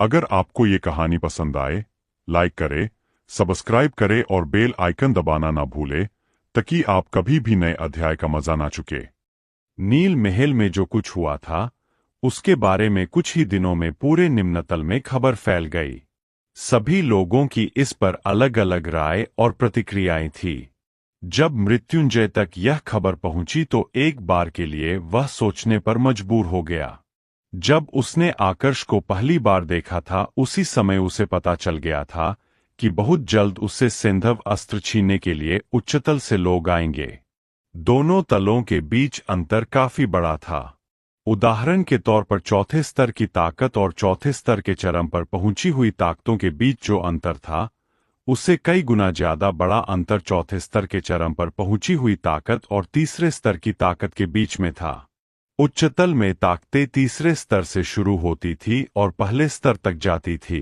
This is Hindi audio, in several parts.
अगर आपको ये कहानी पसंद आए, लाइक करें, सब्सक्राइब करें और बेल आइकन दबाना ना भूले ताकि आप कभी भी नए अध्याय का मजा ना चुके। नील महल में जो कुछ हुआ था उसके बारे में कुछ ही दिनों में पूरे निम्नतल में खबर फैल गई। सभी लोगों की इस पर अलग अलग राय और प्रतिक्रियाएं थी। जब मृत्युंजय तक यह खबर पहुंची तो एक बार के लिए वह सोचने पर मजबूर हो गया। जब उसने आकर्ष को पहली बार देखा था उसी समय उसे पता चल गया था कि बहुत जल्द उससे सिंधव अस्त्र छीनने के लिए उच्चतल से लोग आएंगे। दोनों तलों के बीच अंतर काफी बड़ा था। उदाहरण के तौर पर चौथे स्तर की ताकत और चौथे स्तर के चरम पर पहुंची हुई ताकतों के बीच जो अंतर था उससे कई गुना ज्यादा बड़ा अंतर चौथे स्तर के चरम पर पहुंची हुई ताकत और तीसरे स्तर की ताकत के बीच में था। उच्चतल में ताकतें तीसरे स्तर से शुरू होती थी और पहले स्तर तक जाती थी।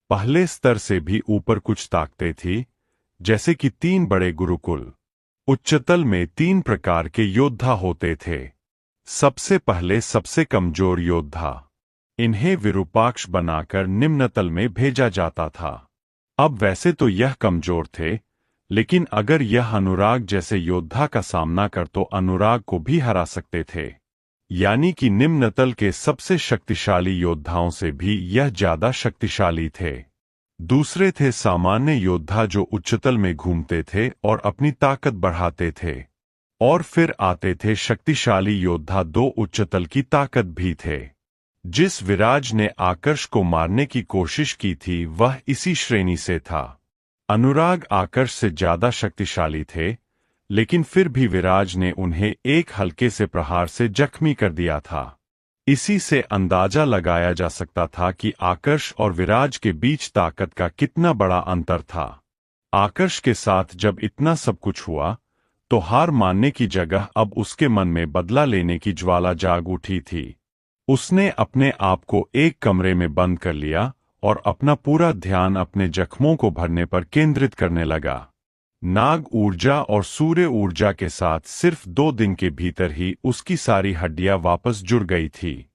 पहले स्तर से भी ऊपर कुछ ताकतें थी, जैसे कि 3 बड़े गुरुकुल। उच्चतल में 3 प्रकार के योद्धा होते थे। सबसे पहले सबसे कमजोर योद्धा, इन्हें विरूपाक्ष बनाकर निम्नतल में भेजा जाता था। अब वैसे तो यह कमजोर थे, लेकिन अगर यह अनुराग जैसे योद्धा का सामना कर तो अनुराग को भी हरा सकते थे। यानी कि निम्नतल के सबसे शक्तिशाली योद्धाओं से भी यह ज्यादा शक्तिशाली थे। दूसरे थे सामान्य योद्धा जो उच्चतल में घूमते थे और अपनी ताकत बढ़ाते थे। और फिर आते थे शक्तिशाली योद्धा, 2 उच्चतल की ताकत भी थे। जिस विराज ने आकर्ष को मारने की कोशिश की थी वह इसी श्रेणी से था। अनुराग आकर्ष से ज्यादा शक्तिशाली थे, लेकिन फिर भी विराज ने उन्हें एक हल्के से प्रहार से जख्मी कर दिया था। इसी से अंदाजा लगाया जा सकता था कि आकर्ष और विराज के बीच ताकत का कितना बड़ा अंतर था। आकर्ष के साथ जब इतना सब कुछ हुआ तो हार मानने की जगह अब उसके मन में बदला लेने की ज्वाला जाग उठी थी। उसने अपने आप को एक कमरे में बंद कर लिया और अपना पूरा ध्यान अपने जख्मों को भरने पर केंद्रित करने लगा। नाग ऊर्जा और सूर्य ऊर्जा के साथ सिर्फ 2 दिन के भीतर ही उसकी सारी हड्डियां वापस जुड़ गई थी।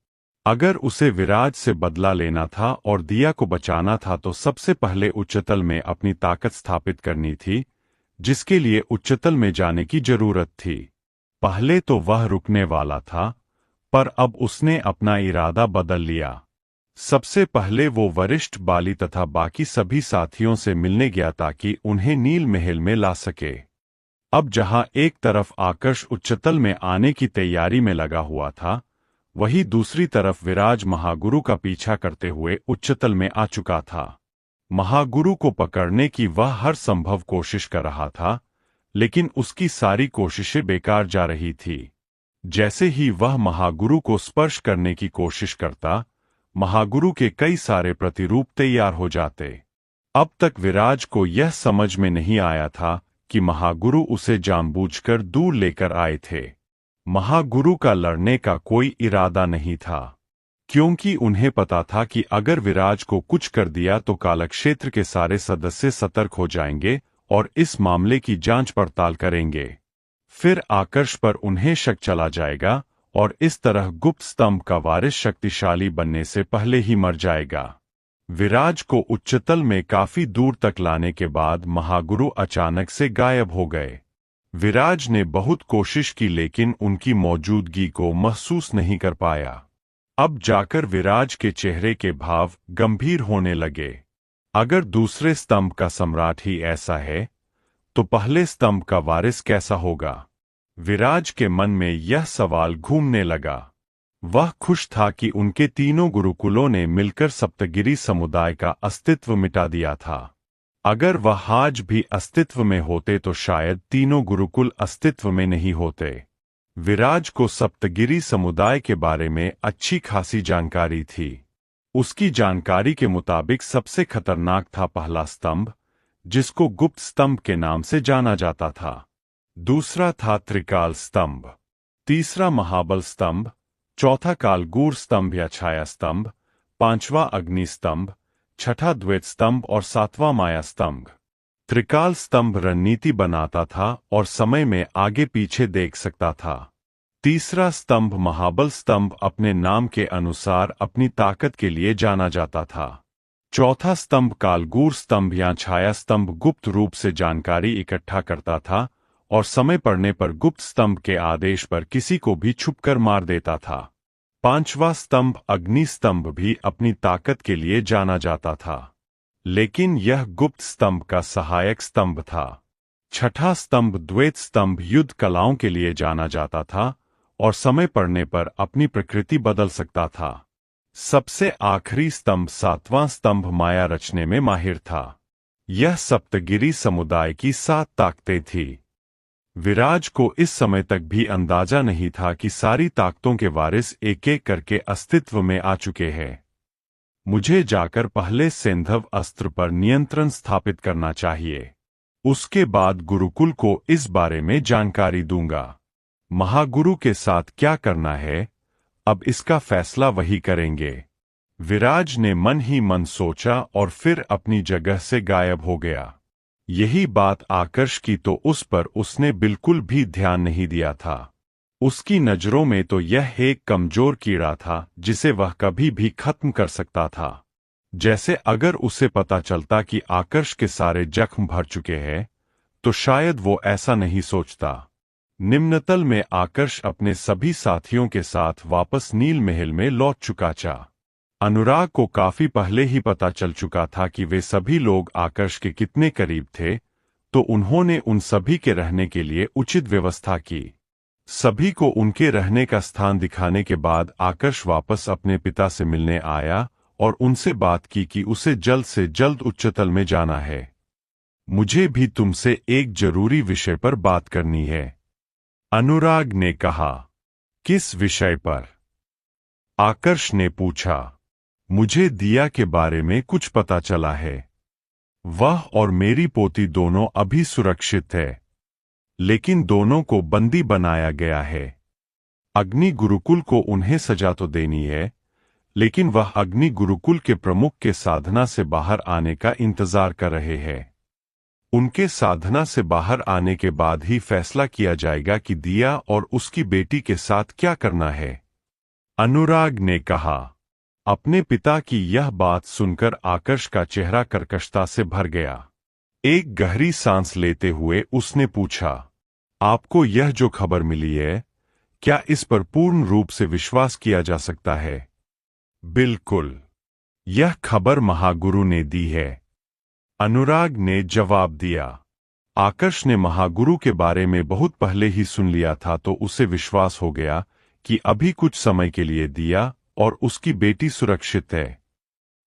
अगर उसे विराज से बदला लेना था और दिया को बचाना था तो सबसे पहले उच्चतल में अपनी ताकत स्थापित करनी थी, जिसके लिए उच्चतल में जाने की जरूरत थी। पहले तो वह रुकने वाला था, पर अब उसने अपना इरादा बदल लिया। सबसे पहले वो वरिष्ठ बाली तथा बाकी सभी साथियों से मिलने गया ताकि उन्हें नील महल में ला सके। अब जहां एक तरफ आकर्ष उच्चतल में आने की तैयारी में लगा हुआ था, वहीं दूसरी तरफ विराज महागुरु का पीछा करते हुए उच्चतल में आ चुका था। महागुरु को पकड़ने की वह हर संभव कोशिश कर रहा था, लेकिन उसकी सारी कोशिशें बेकार जा रही थी। जैसे ही वह महागुरु को स्पर्श करने की कोशिश करता, महागुरु के कई सारे प्रतिरूप तैयार हो जाते। अब तक विराज को यह समझ में नहीं आया था कि महागुरु उसे जानबूझकर दूर लेकर आए थे। महागुरु का लड़ने का कोई इरादा नहीं था, क्योंकि उन्हें पता था कि अगर विराज को कुछ कर दिया तो कालक्षेत्र के सारे सदस्य सतर्क हो जाएंगे और इस मामले की जांच पड़ताल करेंगे। फिर आकर्ष पर उन्हें शक चला जाएगा और इस तरह गुप्त स्तंभ का वारिस शक्तिशाली बनने से पहले ही मर जाएगा। विराज को उच्चतल में काफी दूर तक लाने के बाद महागुरु अचानक से गायब हो गए। विराज ने बहुत कोशिश की लेकिन उनकी मौजूदगी को महसूस नहीं कर पाया। अब जाकर विराज के चेहरे के भाव गंभीर होने लगे। अगर दूसरे स्तंभ का सम्राट ही ऐसा है तो पहले स्तंभ का वारिस कैसा होगा? विराज के मन में यह सवाल घूमने लगा। वह खुश था कि उनके तीनों गुरुकुलों ने मिलकर सप्तगिरी समुदाय का अस्तित्व मिटा दिया था। अगर वह आज भी अस्तित्व में होते तो शायद तीनों गुरुकुल अस्तित्व में नहीं होते। विराज को सप्तगिरी समुदाय के बारे में अच्छी खासी जानकारी थी। उसकी जानकारी के मुताबिक सबसे खतरनाक था पहला स्तंभ, जिसको गुप्त स्तंभ के नाम से जाना जाता था। दूसरा था त्रिकाल स्तंभ, तीसरा महाबल स्तंभ, चौथा कालगूर स्तंभ या छाया स्तंभ, पांचवा अग्नि स्तंभ, छठा द्वैत स्तंभ और सातवां माया स्तंभ। त्रिकाल स्तंभ रणनीति बनाता था और समय में आगे पीछे देख सकता था। तीसरा स्तंभ महाबल स्तंभ अपने नाम के अनुसार अपनी ताकत के लिए जाना जाता था। चौथा स्तंभ कालगूर स्तंभ या छाया स्तंभ गुप्त रूप से जानकारी इकट्ठा करता था और समय पड़ने पर गुप्त स्तंभ के आदेश पर किसी को भी छुपकर मार देता था। पांचवा स्तंभ अग्नि स्तंभ भी अपनी ताकत के लिए जाना जाता था, लेकिन यह गुप्त स्तंभ का सहायक स्तंभ था। छठा स्तंभ द्वैत स्तंभ युद्ध कलाओं के लिए जाना जाता था और समय पड़ने पर अपनी प्रकृति बदल सकता था। सबसे आखिरी स्तंभ सातवां स्तंभ माया रचने में माहिर था। यह सप्तगिरी समुदाय की 7 ताकतें थी। विराज को इस समय तक भी अंदाजा नहीं था कि सारी ताकतों के वारिस एक एक करके अस्तित्व में आ चुके हैं। मुझे जाकर पहले सैंधव अस्त्र पर नियंत्रण स्थापित करना चाहिए। उसके बाद गुरुकुल को इस बारे में जानकारी दूंगा। महागुरु के साथ क्या करना है, अब इसका फैसला वही करेंगे। विराज ने मन ही मन सोचा और फिर अपनी जगह से गायब हो गया। यही बात आकर्ष की तो उस पर उसने बिल्कुल भी ध्यान नहीं दिया था। उसकी नजरों में तो यह एक कमजोर कीड़ा था जिसे वह कभी भी खत्म कर सकता था। जैसे अगर उसे पता चलता कि आकर्ष के सारे जख्म भर चुके हैं, तो शायद वो ऐसा नहीं सोचता। निम्नतल में आकर्ष अपने सभी साथियों के साथ वापस नील महल में लौट चुका था। अनुराग को काफी पहले ही पता चल चुका था कि वे सभी लोग आकर्ष के कितने करीब थे, तो उन्होंने उन सभी के रहने के लिए उचित व्यवस्था की। सभी को उनके रहने का स्थान दिखाने के बाद आकर्ष वापस अपने पिता से मिलने आया और उनसे बात की कि उसे जल्द से जल्द उच्चतल में जाना है। मुझे भी तुमसे एक जरूरी विषय पर बात करनी है, अनुराग ने कहा। किस विषय पर? आकर्ष ने पूछा। मुझे दिया के बारे में कुछ पता चला है। वह और मेरी पोती दोनों अभी सुरक्षित है, लेकिन दोनों को बंदी बनाया गया है। अग्नि गुरुकुल को उन्हें सजा तो देनी है, लेकिन वह अग्नि गुरुकुल के प्रमुख के साधना से बाहर आने का इंतजार कर रहे हैं। उनके साधना से बाहर आने के बाद ही फैसला किया जाएगा कि दिया और उसकी बेटी के साथ क्या करना है, अनुराग ने कहा। अपने पिता की यह बात सुनकर आकर्ष का चेहरा कर्कशता से भर गया। एक गहरी सांस लेते हुए उसने पूछा, आपको यह जो खबर मिली है, क्या इस पर पूर्ण रूप से विश्वास किया जा सकता है? बिल्कुल, यह खबर महागुरु ने दी है, अनुराग ने जवाब दिया। आकर्ष ने महागुरु के बारे में बहुत पहले ही सुन लिया था, तो उसे विश्वास हो गया कि अभी कुछ समय के लिए दिया और उसकी बेटी सुरक्षित है।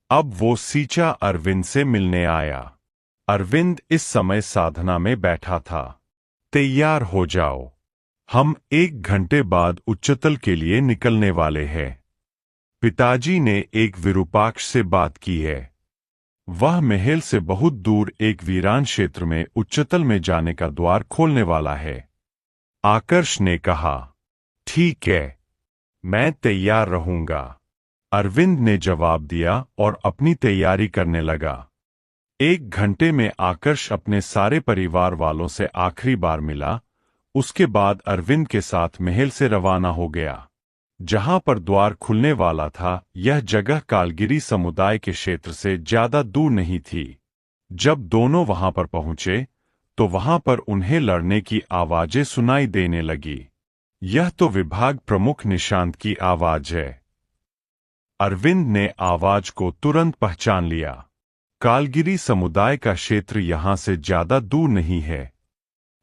अब वो सीचा अरविंद से मिलने आया। अरविंद इस समय साधना में बैठा था। तैयार हो जाओ, हम 1 घंटे बाद उच्चतल के लिए निकलने वाले हैं। पिताजी ने एक विरूपाक्ष से बात की है। वह महल से बहुत दूर एक वीरान क्षेत्र में उच्चतल में जाने का द्वार खोलने वाला है, आकर्ष ने कहा। ठीक है, मैं तैयार रहूंगा, अरविंद ने जवाब दिया और अपनी तैयारी करने लगा। 1 घंटे में आकर्ष अपने सारे परिवार वालों से आखिरी बार मिला। उसके बाद अरविंद के साथ महल से रवाना हो गया। जहां पर द्वार खुलने वाला था, यह जगह कालगिरी समुदाय के क्षेत्र से ज्यादा दूर नहीं थी। जब दोनों वहां पर पहुंचे, तो वहां पर उन्हें लड़ने की आवाजें सुनाई देने लगी। यह तो विभाग प्रमुख निशांत की आवाज है। अरविंद ने आवाज को तुरंत पहचान लिया। कालगिरी समुदाय का क्षेत्र यहां से ज्यादा दूर नहीं है।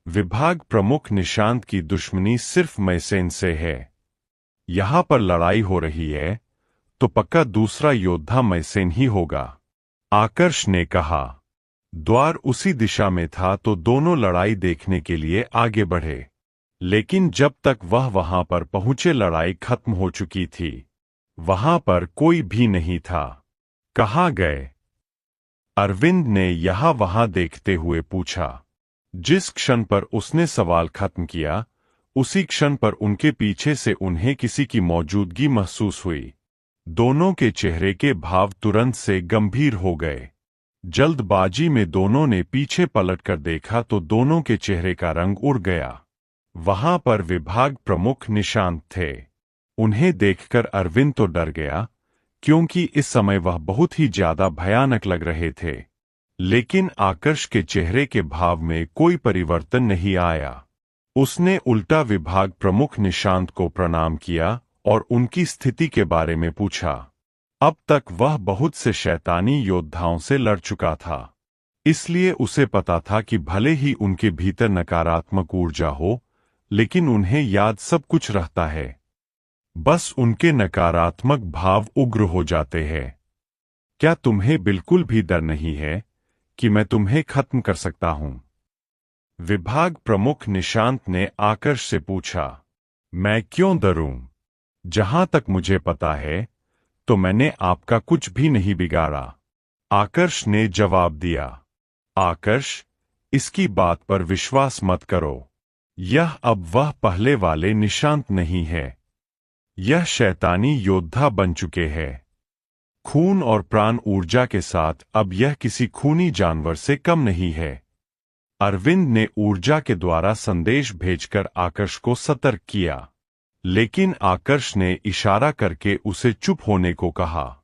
विभाग प्रमुख निशांत की दुश्मनी सिर्फ मैसेन से है। यहां पर लड़ाई हो रही है, तो पक्का दूसरा योद्धा मैसेन ही होगा, आकर्ष ने कहा। द्वार उसी दिशा में था, तो दोनों लड़ाई देखने के लिए आगे बढ़े। लेकिन जब तक वह वहां पर पहुंचे, लड़ाई खत्म हो चुकी थी। वहां पर कोई भी नहीं था। कहाँ गए? अरविंद ने यहां वहां देखते हुए पूछा। जिस क्षण पर उसने सवाल खत्म किया, उसी क्षण पर उनके पीछे से उन्हें किसी की मौजूदगी महसूस हुई। दोनों के चेहरे के भाव तुरंत से गंभीर हो गए। जल्दबाजी में दोनों ने पीछे पलटकर देखा, तो दोनों के चेहरे का रंग उड़ गया। वहां पर विभाग प्रमुख निशांत थे। उन्हें देखकर अरविंद तो डर गया, क्योंकि इस समय वह बहुत ही ज्यादा भयानक लग रहे थे। लेकिन आकर्ष के चेहरे के भाव में कोई परिवर्तन नहीं आया। उसने उल्टा विभाग प्रमुख निशांत को प्रणाम किया और उनकी स्थिति के बारे में पूछा। अब तक वह बहुत से शैतानी योद्धाओं से लड़ चुका था, इसलिए उसे पता था कि भले ही उनके भीतर नकारात्मक ऊर्जा हो, लेकिन उन्हें याद सब कुछ रहता है। बस उनके नकारात्मक भाव उग्र हो जाते हैं। क्या तुम्हें बिल्कुल भी डर नहीं है कि मैं तुम्हें खत्म कर सकता हूं? विभाग प्रमुख निशांत ने आकर्ष से पूछा। मैं क्यों डरूं? जहां तक मुझे पता है तो मैंने आपका कुछ भी नहीं बिगाड़ा, आकर्ष ने जवाब दिया। आकर्ष, इसकी बात पर विश्वास मत करो। यह अब वह पहले वाले निशांत नहीं है। यह शैतानी योद्धा बन चुके हैं। खून और प्राण ऊर्जा के साथ अब यह किसी खूनी जानवर से कम नहीं है। अरविंद ने ऊर्जा के द्वारा संदेश भेजकर आकर्ष को सतर्क किया, लेकिन आकर्ष ने इशारा करके उसे चुप होने को कहा।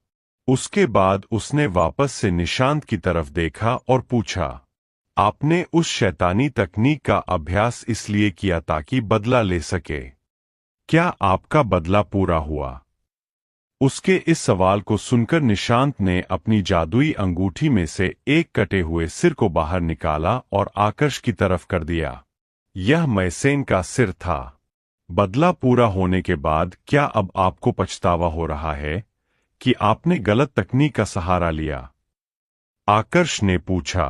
उसके बाद उसने वापस से निशांत की तरफ देखा और पूछा, आपने उस शैतानी तकनीक का अभ्यास इसलिए किया ताकि बदला ले सके? क्या आपका बदला पूरा हुआ? उसके इस सवाल को सुनकर निशांत ने अपनी जादुई अंगूठी में से एक कटे हुए सिर को बाहर निकाला और आकर्ष की तरफ कर दिया। यह मैसेन का सिर था। बदला पूरा होने के बाद क्या अब आपको पछतावा हो रहा है कि आपने गलत तकनीक का सहारा लिया? आकर्ष ने पूछा।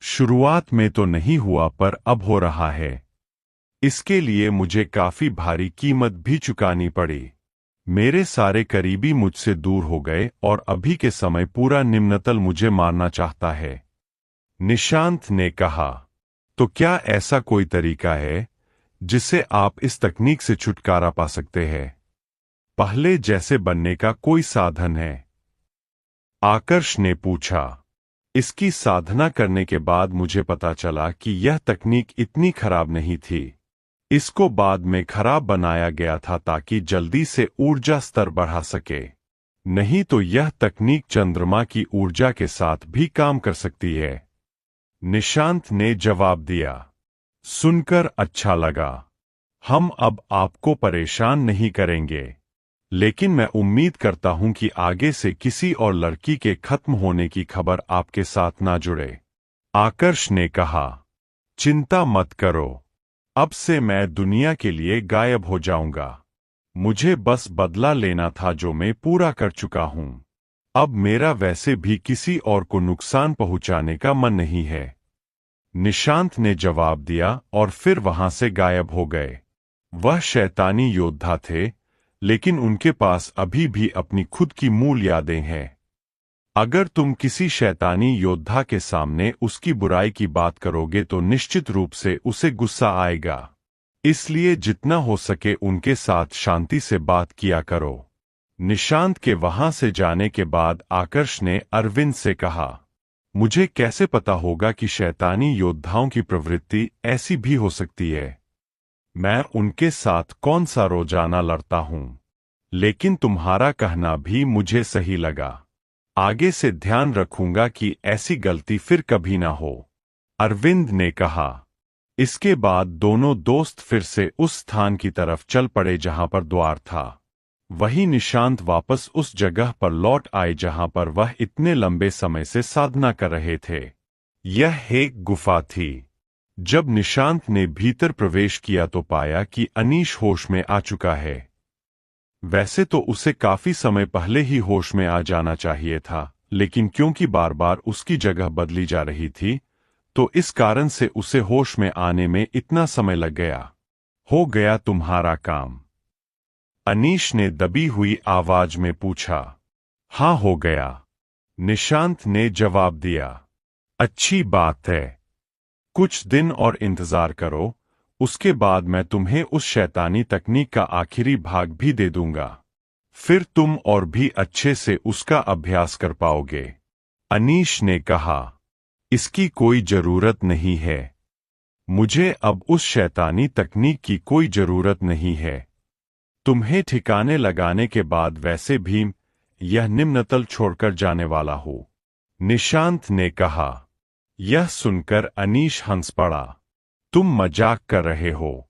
शुरुआत में तो नहीं हुआ, पर अब हो रहा है। इसके लिए मुझे काफी भारी कीमत भी चुकानी पड़ी। मेरे सारे करीबी मुझसे दूर हो गए और अभी के समय पूरा निम्नतल मुझे मारना चाहता है। निशांत ने कहा। तो क्या ऐसा कोई तरीका है जिससे आप इस तकनीक से छुटकारा पा सकते हैं? पहले जैसे बनने का कोई साधन है? आकर्ष ने पूछा। इसकी साधना करने के बाद मुझे पता चला कि यह तकनीक इतनी खराब नहीं थी। इसको बाद में खराब बनाया गया था ताकि जल्दी से ऊर्जा स्तर बढ़ा सके। नहीं तो यह तकनीक चंद्रमा की ऊर्जा के साथ भी काम कर सकती है। निशांत ने जवाब दिया। सुनकर अच्छा लगा। हम अब आपको परेशान नहीं करेंगे, लेकिन मैं उम्मीद करता हूं कि आगे से किसी और लड़की के खत्म होने की खबर आपके साथ ना जुड़े। आकर्ष ने कहा। चिंता मत करो, अब से मैं दुनिया के लिए गायब हो जाऊंगा। मुझे बस बदला लेना था जो मैं पूरा कर चुका हूं। अब मेरा वैसे भी किसी और को नुकसान पहुंचाने का मन नहीं है। निशांत ने जवाब दिया और फिर वहां से गायब हो गए। वह शैतानी योद्धा थे, लेकिन उनके पास अभी भी अपनी खुद की मूल यादें हैं। अगर तुम किसी शैतानी योद्धा के सामने उसकी बुराई की बात करोगे तो निश्चित रूप से उसे गुस्सा आएगा। इसलिए जितना हो सके उनके साथ शांति से बात किया करो। निशांत के वहां से जाने के बाद आकर्ष ने अरविंद से कहा, मुझे कैसे पता होगा कि शैतानी योद्धाओं की प्रवृत्ति ऐसी भी हो सकती है? मैं उनके साथ कौन सा रोजाना लड़ता हूं, लेकिन तुम्हारा कहना भी मुझे सही लगा। आगे से ध्यान रखूंगा कि ऐसी गलती फिर कभी ना हो, अरविंद ने कहा। इसके बाद दोनों दोस्त फिर से उस स्थान की तरफ चल पड़े जहां पर द्वार था। वही निशांत वापस उस जगह पर लौट आए जहां पर वह इतने लंबे समय से साधना कर रहे थे। यह एक गुफा थी। जब निशांत ने भीतर प्रवेश किया तो पाया कि अनीश होश में आ चुका है। वैसे तो उसे काफी समय पहले ही होश में आ जाना चाहिए था, लेकिन क्योंकि बार बार उसकी जगह बदली जा रही थी, तो इस कारण से उसे होश में आने में इतना समय लग गया। हो गया तुम्हारा काम? अनीश ने दबी हुई आवाज में पूछा। हाँ, हो गया, निशांत ने जवाब दिया। अच्छी बात है। कुछ दिन और इंतजार करो, उसके बाद मैं तुम्हें उस शैतानी तकनीक का आखिरी भाग भी दे दूंगा। फिर तुम और भी अच्छे से उसका अभ्यास कर पाओगे। अनीश ने कहा। इसकी कोई जरूरत नहीं है। मुझे अब उस शैतानी तकनीक की कोई जरूरत नहीं है। तुम्हें ठिकाने लगाने के बाद वैसे भी यह निम्नतल छोड़कर जाने वाला हूं, निशांत ने कहा। यह सुनकर अनीश हंस पड़ा। तुम मजाक कर रहे हो।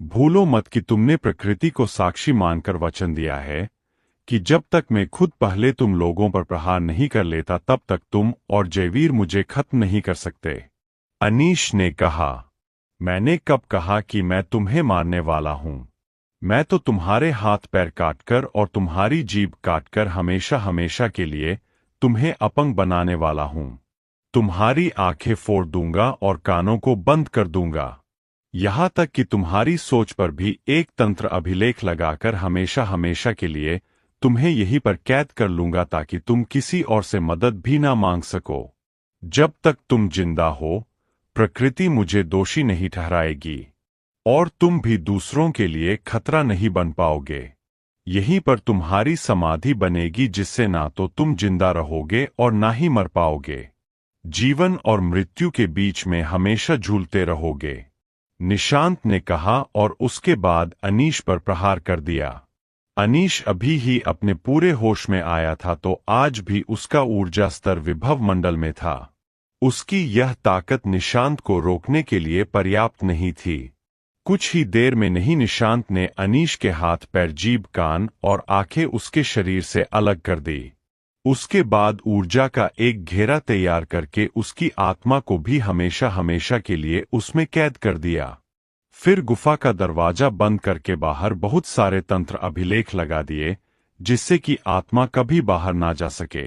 भूलो मत कि तुमने प्रकृति को साक्षी मानकर वचन दिया है कि जब तक मैं खुद पहले तुम लोगों पर प्रहार नहीं कर लेता तब तक तुम और जयवीर मुझे खत्म नहीं कर सकते। अनीश ने कहा। मैंने कब कहा कि मैं तुम्हें मारने वाला हूं? मैं तो तुम्हारे हाथ पैर काटकर और तुम्हारी जीभ काटकर हमेशा हमेशा के लिए तुम्हें अपंग बनाने वाला हूं। तुम्हारी आंखें फोड़ दूंगा और कानों को बंद कर दूंगा। यहां तक कि तुम्हारी सोच पर भी एक तंत्र अभिलेख लगाकर हमेशा हमेशा के लिए तुम्हें यहीं पर कैद कर लूंगा ताकि तुम किसी और से मदद भी ना मांग सको। जब तक तुम जिंदा हो, प्रकृति मुझे दोषी नहीं ठहराएगी और तुम भी दूसरों के लिए खतरा नहीं बन पाओगे। यहीं पर तुम्हारी समाधि बनेगी जिससे ना तो तुम जिंदा रहोगे और ना ही मर पाओगे। जीवन और मृत्यु के बीच में हमेशा झूलते रहोगे, निशांत ने कहा और उसके बाद अनीश पर प्रहार कर दिया। अनीश अभी ही अपने पूरे होश में आया था तो आज भी उसका ऊर्जा स्तर विभव मंडल में था। उसकी यह ताकत निशांत को रोकने के लिए पर्याप्त नहीं थी। कुछ ही देर में नहीं निशांत ने अनीश के हाथ पैर जीभ कान और आंखें उसके शरीर से अलग कर दी। उसके बाद ऊर्जा का एक घेरा तैयार करके उसकी आत्मा को भी हमेशा हमेशा के लिए उसमें कैद कर दिया। फिर गुफा का दरवाजा बंद करके बाहर बहुत सारे तंत्र अभिलेख लगा दिए जिससे कि आत्मा कभी बाहर ना जा सके।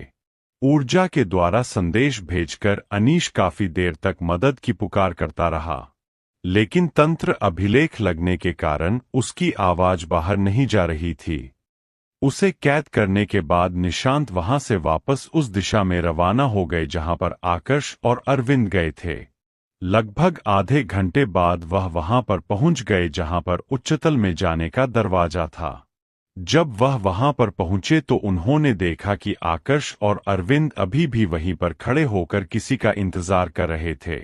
ऊर्जा के द्वारा संदेश भेजकर अनीश काफी देर तक मदद की पुकार करता रहा, लेकिन तंत्र अभिलेख लगने के कारण उसकी आवाज बाहर नहीं जा रही थी। उसे कैद करने के बाद निशांत वहां से वापस उस दिशा में रवाना हो गए जहां पर आकर्ष और अरविंद गए थे। लगभग आधे घंटे बाद वह वहां पर पहुंच गए जहां पर उच्चतल में जाने का दरवाजा था। जब वह वहां पर पहुंचे तो उन्होंने देखा कि आकर्ष और अरविंद अभी भी वहीं पर खड़े होकर किसी का इंतजार कर रहे थे।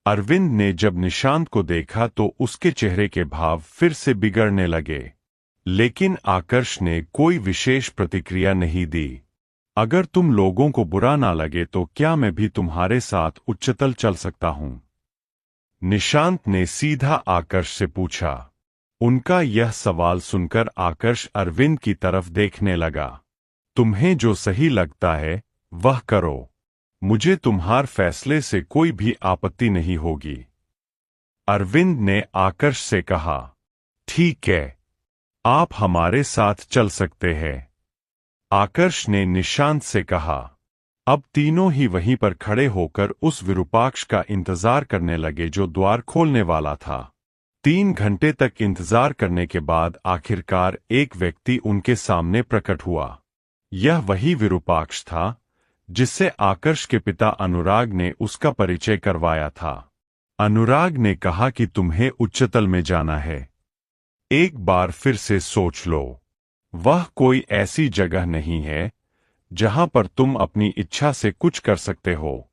अरविंद ने जब निशांत को देखा तो उसके चेहरे के भाव फिर से बिगड़ने लगे, लेकिन आकर्ष ने कोई विशेष प्रतिक्रिया नहीं दी। अगर तुम लोगों को बुरा ना लगे तो क्या मैं भी तुम्हारे साथ उच्चतल चल सकता हूं? निशांत ने सीधा आकर्ष से पूछा। उनका यह सवाल सुनकर आकर्ष अरविंद की तरफ देखने लगा। तुम्हें जो सही लगता है वह करो, मुझे तुम्हारे फैसले से कोई भी आपत्ति नहीं होगी। अरविंद ने आकर्ष से कहा। ठीक है, आप हमारे साथ चल सकते हैं, आकर्ष ने निशांत से कहा। अब तीनों ही वहीं पर खड़े होकर उस विरूपाक्ष का इंतजार करने लगे जो द्वार खोलने वाला था। 3 घंटे तक इंतजार करने के बाद आखिरकार एक व्यक्ति उनके सामने प्रकट हुआ। यह वही विरूपाक्ष था जिससे आकर्ष के पिता अनुराग ने उसका परिचय करवाया था। अनुराग ने कहा कि तुम्हें उच्चतल में जाना है। एक बार फिर से सोच लो, वह कोई ऐसी जगह नहीं है जहां पर तुम अपनी इच्छा से कुछ कर सकते हो।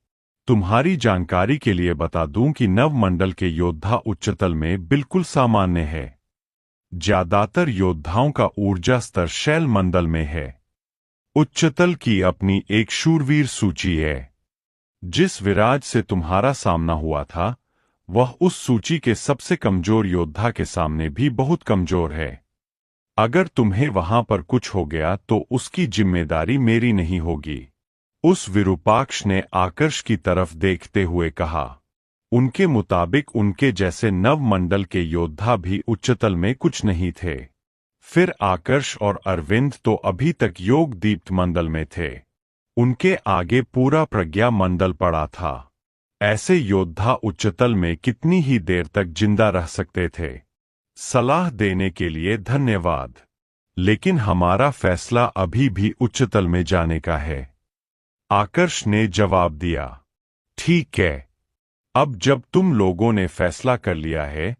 तुम्हारी जानकारी के लिए बता दूं कि नवमंडल के योद्धा उच्चतल में बिल्कुल सामान्य है। ज्यादातर योद्धाओं का ऊर्जा स्तर शैल मंडल में है। उच्चतल की अपनी एक शूरवीर सूची है। जिस विराज से तुम्हारा सामना हुआ था वह उस सूची के सबसे कमजोर योद्धा के सामने भी बहुत कमजोर है। अगर तुम्हें वहां पर कुछ हो गया तो उसकी जिम्मेदारी मेरी नहीं होगी, उस विरूपाक्ष ने आकर्ष की तरफ देखते हुए कहा। उनके मुताबिक उनके जैसे नवमंडल के योद्धा भी उच्चतल में कुछ नहीं थे। फिर आकर्ष और अरविंद तो अभी तक योग दीप्त मंडल में थे। उनके आगे पूरा प्रज्ञा मंडल पड़ा था। ऐसे योद्धा उच्चतल में कितनी ही देर तक जिंदा रह सकते थे? सलाह देने के लिए धन्यवाद, लेकिन हमारा फैसला अभी भी उच्चतल में जाने का है, आकर्ष ने जवाब दिया। ठीक है, अब जब तुम लोगों ने फैसला कर लिया है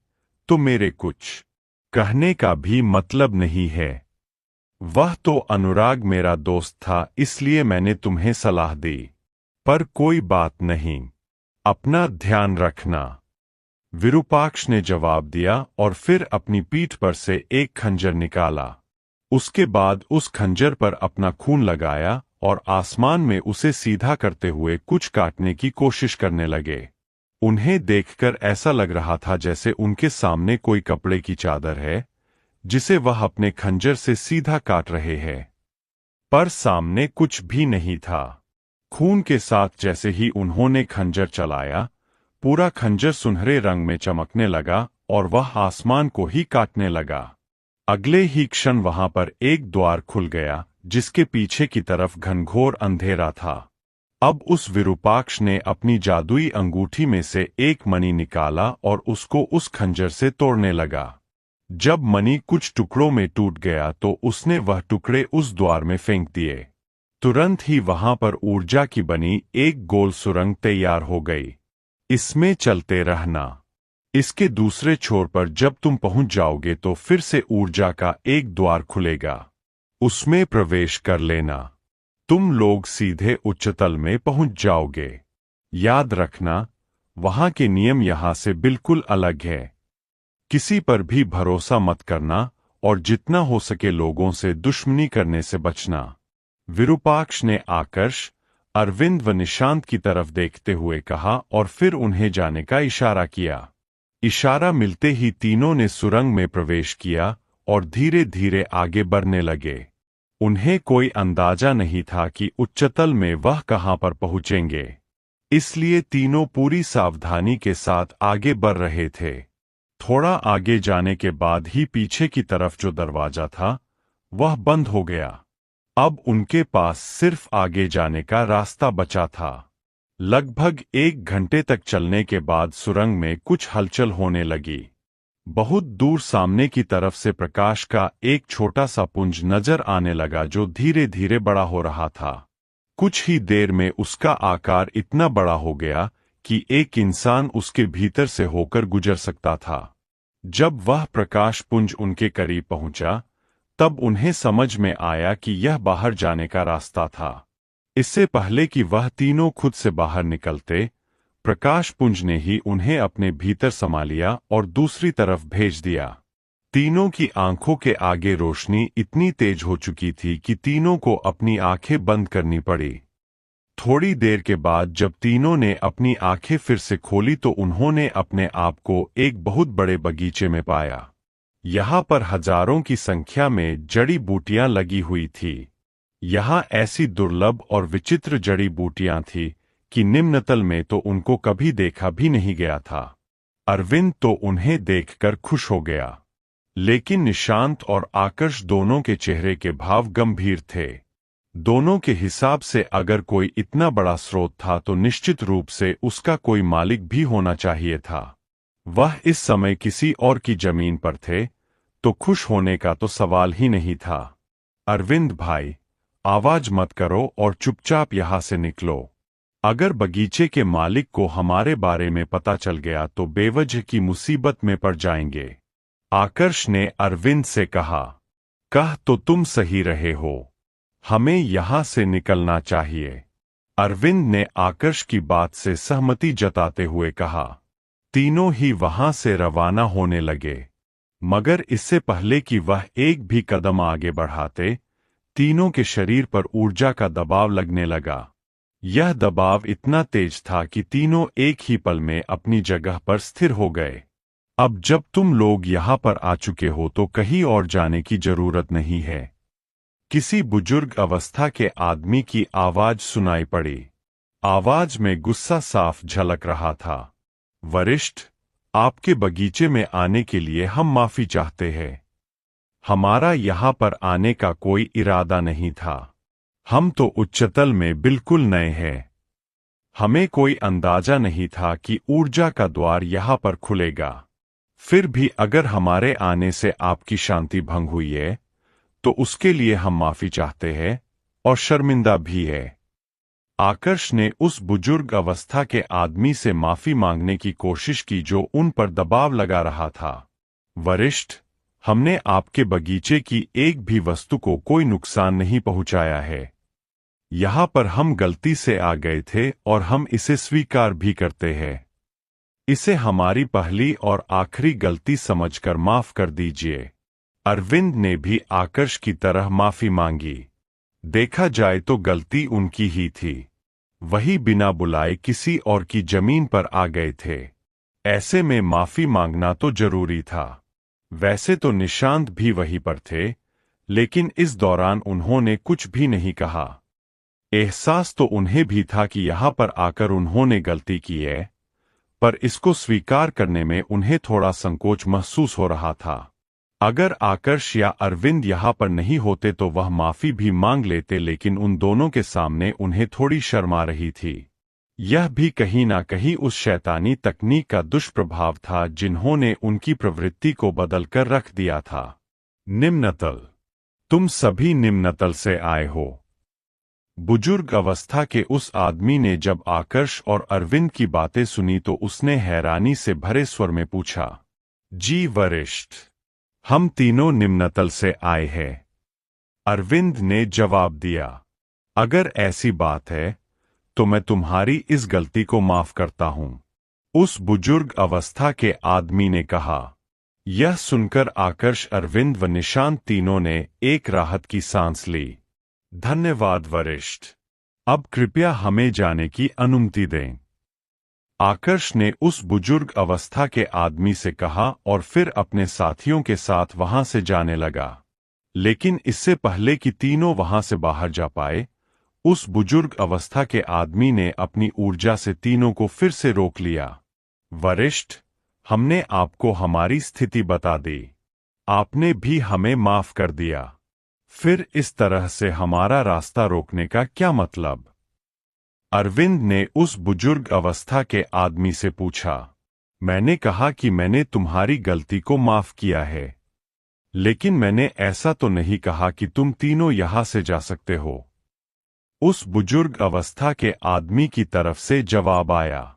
तो मेरे कुछ कहने का भी मतलब नहीं है। वह तो अनुराग मेरा दोस्त था इसलिए मैंने तुम्हें सलाह दी, पर कोई बात नहीं, अपना ध्यान रखना। विरूपाक्ष ने जवाब दिया और फिर अपनी पीठ पर से एक खंजर निकाला। उसके बाद उस खंजर पर अपना खून लगाया और आसमान में उसे सीधा करते हुए कुछ काटने की कोशिश करने लगे। उन्हें देखकर ऐसा लग रहा था जैसे उनके सामने कोई कपड़े की चादर है जिसे वह अपने खंजर से सीधा काट रहे हैं। पर सामने कुछ भी नहीं था। खून के साथ जैसे ही उन्होंने खंजर चलाया, पूरा खंजर सुनहरे रंग में चमकने लगा और वह आसमान को ही काटने लगा। अगले ही क्षण वहां पर एक द्वार खुल गया जिसके पीछे की तरफ घनघोर अंधेरा था। अब उस विरूपाक्ष ने अपनी जादुई अंगूठी में से एक मणि निकाला और उसको उस खंजर से तोड़ने लगा। जब मणि कुछ टुकड़ों में टूट गया तो उसने वह टुकड़े उस द्वार में फेंक दिए। तुरंत ही वहां पर ऊर्जा की बनी एक गोल सुरंग तैयार हो गई। इसमें चलते रहना। इसके दूसरे छोर पर जब तुम पहुंच जाओगे तो फिर से ऊर्जा का एक द्वार खुलेगा। उसमें प्रवेश कर लेना। तुम लोग सीधे उच्चतल में पहुंच जाओगे। याद रखना, वहां के नियम यहां से बिल्कुल अलग है। किसी पर भी भरोसा मत करना और जितना हो सके लोगों से दुश्मनी करने से बचना। विरूपाक्ष ने आकर्ष, अरविंद व निशांत की तरफ देखते हुए कहा और फिर उन्हें जाने का इशारा किया। इशारा मिलते ही तीनों ने सुरंग में प्रवेश किया और धीरे धीरे आगे बढ़ने लगे। उन्हें कोई अंदाजा नहीं था कि उच्चतल में वह कहां पर पहुंचेंगे, इसलिए तीनों पूरी सावधानी के साथ आगे बढ़ रहे थे। थोड़ा आगे जाने के बाद ही पीछे की तरफ जो दरवाजा था वह बंद हो गया। अब उनके पास सिर्फ आगे जाने का रास्ता बचा था। लगभग 1 घंटे तक चलने के बाद सुरंग में कुछ हलचल होने लगी। बहुत दूर सामने की तरफ से प्रकाश का एक छोटा सा पुंज नजर आने लगा जो धीरे धीरे बड़ा हो रहा था। कुछ ही देर में उसका आकार इतना बड़ा हो गया कि एक इंसान उसके भीतर से होकर गुजर सकता था। जब वह प्रकाश पुंज उनके करीब पहुंचा, तब उन्हें समझ में आया कि यह बाहर जाने का रास्ता था। इससे पहले कि वह तीनों खुद से बाहर निकलते, प्रकाश पुंज ने ही उन्हें अपने भीतर समा लिया और दूसरी तरफ भेज दिया। तीनों की आंखों के आगे रोशनी इतनी तेज हो चुकी थी कि तीनों को अपनी आंखें बंद करनी पड़ी। थोड़ी देर के बाद जब तीनों ने अपनी आंखें फिर से खोली तो उन्होंने अपने आप को एक बहुत बड़े बगीचे में पाया। यहाँ पर हजारों की संख्या में जड़ी बूटियां लगी हुई थी। यहाँ ऐसी दुर्लभ और विचित्र जड़ी बूटियां थी कि निम्नतल में तो उनको कभी देखा भी नहीं गया था। अरविंद तो उन्हें देखकर खुश हो गया, लेकिन निशांत और आकर्ष दोनों के चेहरे के भाव गंभीर थे। दोनों के हिसाब से अगर कोई इतना बड़ा स्रोत था तो निश्चित रूप से उसका कोई मालिक भी होना चाहिए था। वह इस समय किसी और की जमीन पर थे तो खुश होने का तो सवाल ही नहीं था। अरविंद भाई, आवाज मत करो और चुपचाप यहां से निकलो। अगर बगीचे के मालिक को हमारे बारे में पता चल गया तो बेवजह की मुसीबत में पड़ जाएंगे। आकर्ष ने अरविंद से कहा। कह तो तुम सही रहे हो, हमें यहां से निकलना चाहिए। अरविंद ने आकर्ष की बात से सहमति जताते हुए कहा। तीनों ही वहां से रवाना होने लगे, मगर इससे पहले कि वह एक भी कदम आगे बढ़ाते, तीनों के शरीर पर ऊर्जा का दबाव लगने लगा। यह दबाव इतना तेज था कि तीनों एक ही पल में अपनी जगह पर स्थिर हो गए। अब जब तुम लोग यहां पर आ चुके हो तो कहीं और जाने की जरूरत नहीं है। किसी बुजुर्ग अवस्था के आदमी की आवाज सुनाई पड़ी। आवाज में गुस्सा साफ झलक रहा था। वरिष्ठ, आपके बगीचे में आने के लिए हम माफी चाहते हैं। हमारा यहां पर आने का कोई इरादा नहीं था। हम तो उच्चतल में बिल्कुल नए हैं। हमें कोई अंदाजा नहीं था कि ऊर्जा का द्वार यहां पर खुलेगा। फिर भी अगर हमारे आने से आपकी शांति भंग हुई है तो उसके लिए हम माफी चाहते हैं और शर्मिंदा भी है। आकर्ष ने उस बुजुर्ग अवस्था के आदमी से माफी मांगने की कोशिश की जो उन पर दबाव लगा रहा था। वरिष्ठ, हमने आपके बगीचे की एक भी वस्तु को कोई नुकसान नहीं पहुंचाया है। यहां पर हम गलती से आ गए थे और हम इसे स्वीकार भी करते हैं। इसे हमारी पहली और आखिरी गलती समझकर माफ कर दीजिए। अरविंद ने भी आकर्ष की तरह माफी मांगी। देखा जाए तो गलती उनकी ही थी। वही बिना बुलाए किसी और की जमीन पर आ गए थे। ऐसे में माफी मांगना तो जरूरी था। वैसे तो निशांत भी वहीं पर थे, लेकिन इस दौरान उन्होंने कुछ भी नहीं कहा। एहसास तो उन्हें भी था कि यहां पर आकर उन्होंने गलती की है, पर इसको स्वीकार करने में उन्हें थोड़ा संकोच महसूस हो रहा था। अगर आकर्ष या अरविंद यहां पर नहीं होते तो वह माफी भी मांग लेते, लेकिन उन दोनों के सामने उन्हें थोड़ी शर्म आ रही थी। यह भी कहीं ना कहीं उस शैतानी तकनीक का दुष्प्रभाव था जिन्होंने उनकी प्रवृत्ति को बदलकर रख दिया था। निम्नतल। तुम सभी निम्नतल से आए हो। बुजुर्ग अवस्था के उस आदमी ने जब आकर्ष और अरविंद की बातें सुनी तो उसने हैरानी से भरे स्वर में पूछा, जी वरिष्ठ, हम तीनों निम्नतल से आए हैं। अरविंद ने जवाब दिया, अगर ऐसी बात है तो मैं तुम्हारी इस गलती को माफ करता हूं। उस बुजुर्ग अवस्था के आदमी ने कहा। यह सुनकर आकर्ष, अरविंद व निशांत तीनों ने एक राहत की सांस ली। धन्यवाद वरिष्ठ, अब कृपया हमें जाने की अनुमति दें। आकर्ष ने उस बुजुर्ग अवस्था के आदमी से कहा और फिर अपने साथियों के साथ वहां से जाने लगा। लेकिन इससे पहले कि तीनों वहां से बाहर जा पाए, उस बुजुर्ग अवस्था के आदमी ने अपनी ऊर्जा से तीनों को फिर से रोक लिया। वरिष्ठ, हमने आपको हमारी स्थिति बता दी। आपने भी हमें माफ कर दिया। फिर इस तरह से हमारा रास्ता रोकने का क्या मतलब? अरविंद ने उस बुजुर्ग अवस्था के आदमी से पूछा। मैंने कहा कि मैंने तुम्हारी गलती को माफ किया है, लेकिन मैंने ऐसा तो नहीं कहा कि तुम तीनों यहां से जा सकते हो। उस बुजुर्ग अवस्था के आदमी की तरफ से जवाब आया।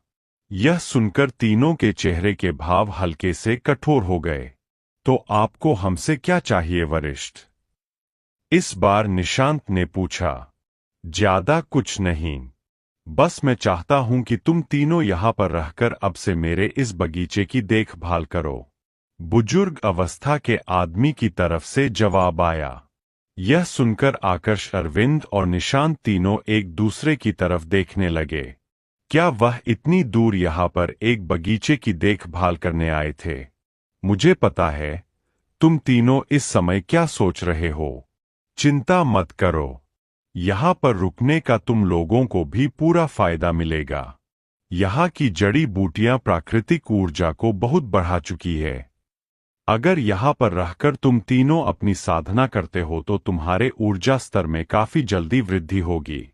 यह सुनकर तीनों के चेहरे के भाव हल्के से कठोर हो गए। तो आपको हमसे क्या चाहिए वरिष्ठ? इस बार निशांत ने पूछा। ज्यादा कुछ नहीं, बस मैं चाहता हूं कि तुम तीनों यहां पर रहकर अब से मेरे इस बगीचे की देखभाल करो। बुजुर्ग अवस्था के आदमी की तरफ से जवाब आया। यह सुनकर आकर्ष, अरविंद और निशांत तीनों एक दूसरे की तरफ देखने लगे। क्या वह इतनी दूर यहां पर एक बगीचे की देखभाल करने आए थे? मुझे पता है तुम तीनों इस समय क्या सोच रहे हो। चिंता मत करो, यहां पर रुकने का तुम लोगों को भी पूरा फायदा मिलेगा। यहां की जड़ी बूटियां प्राकृतिक ऊर्जा को बहुत बढ़ा चुकी है। अगर यहां पर रहकर तुम तीनों अपनी साधना करते हो तो तुम्हारे ऊर्जा स्तर में काफी जल्दी वृद्धि होगी,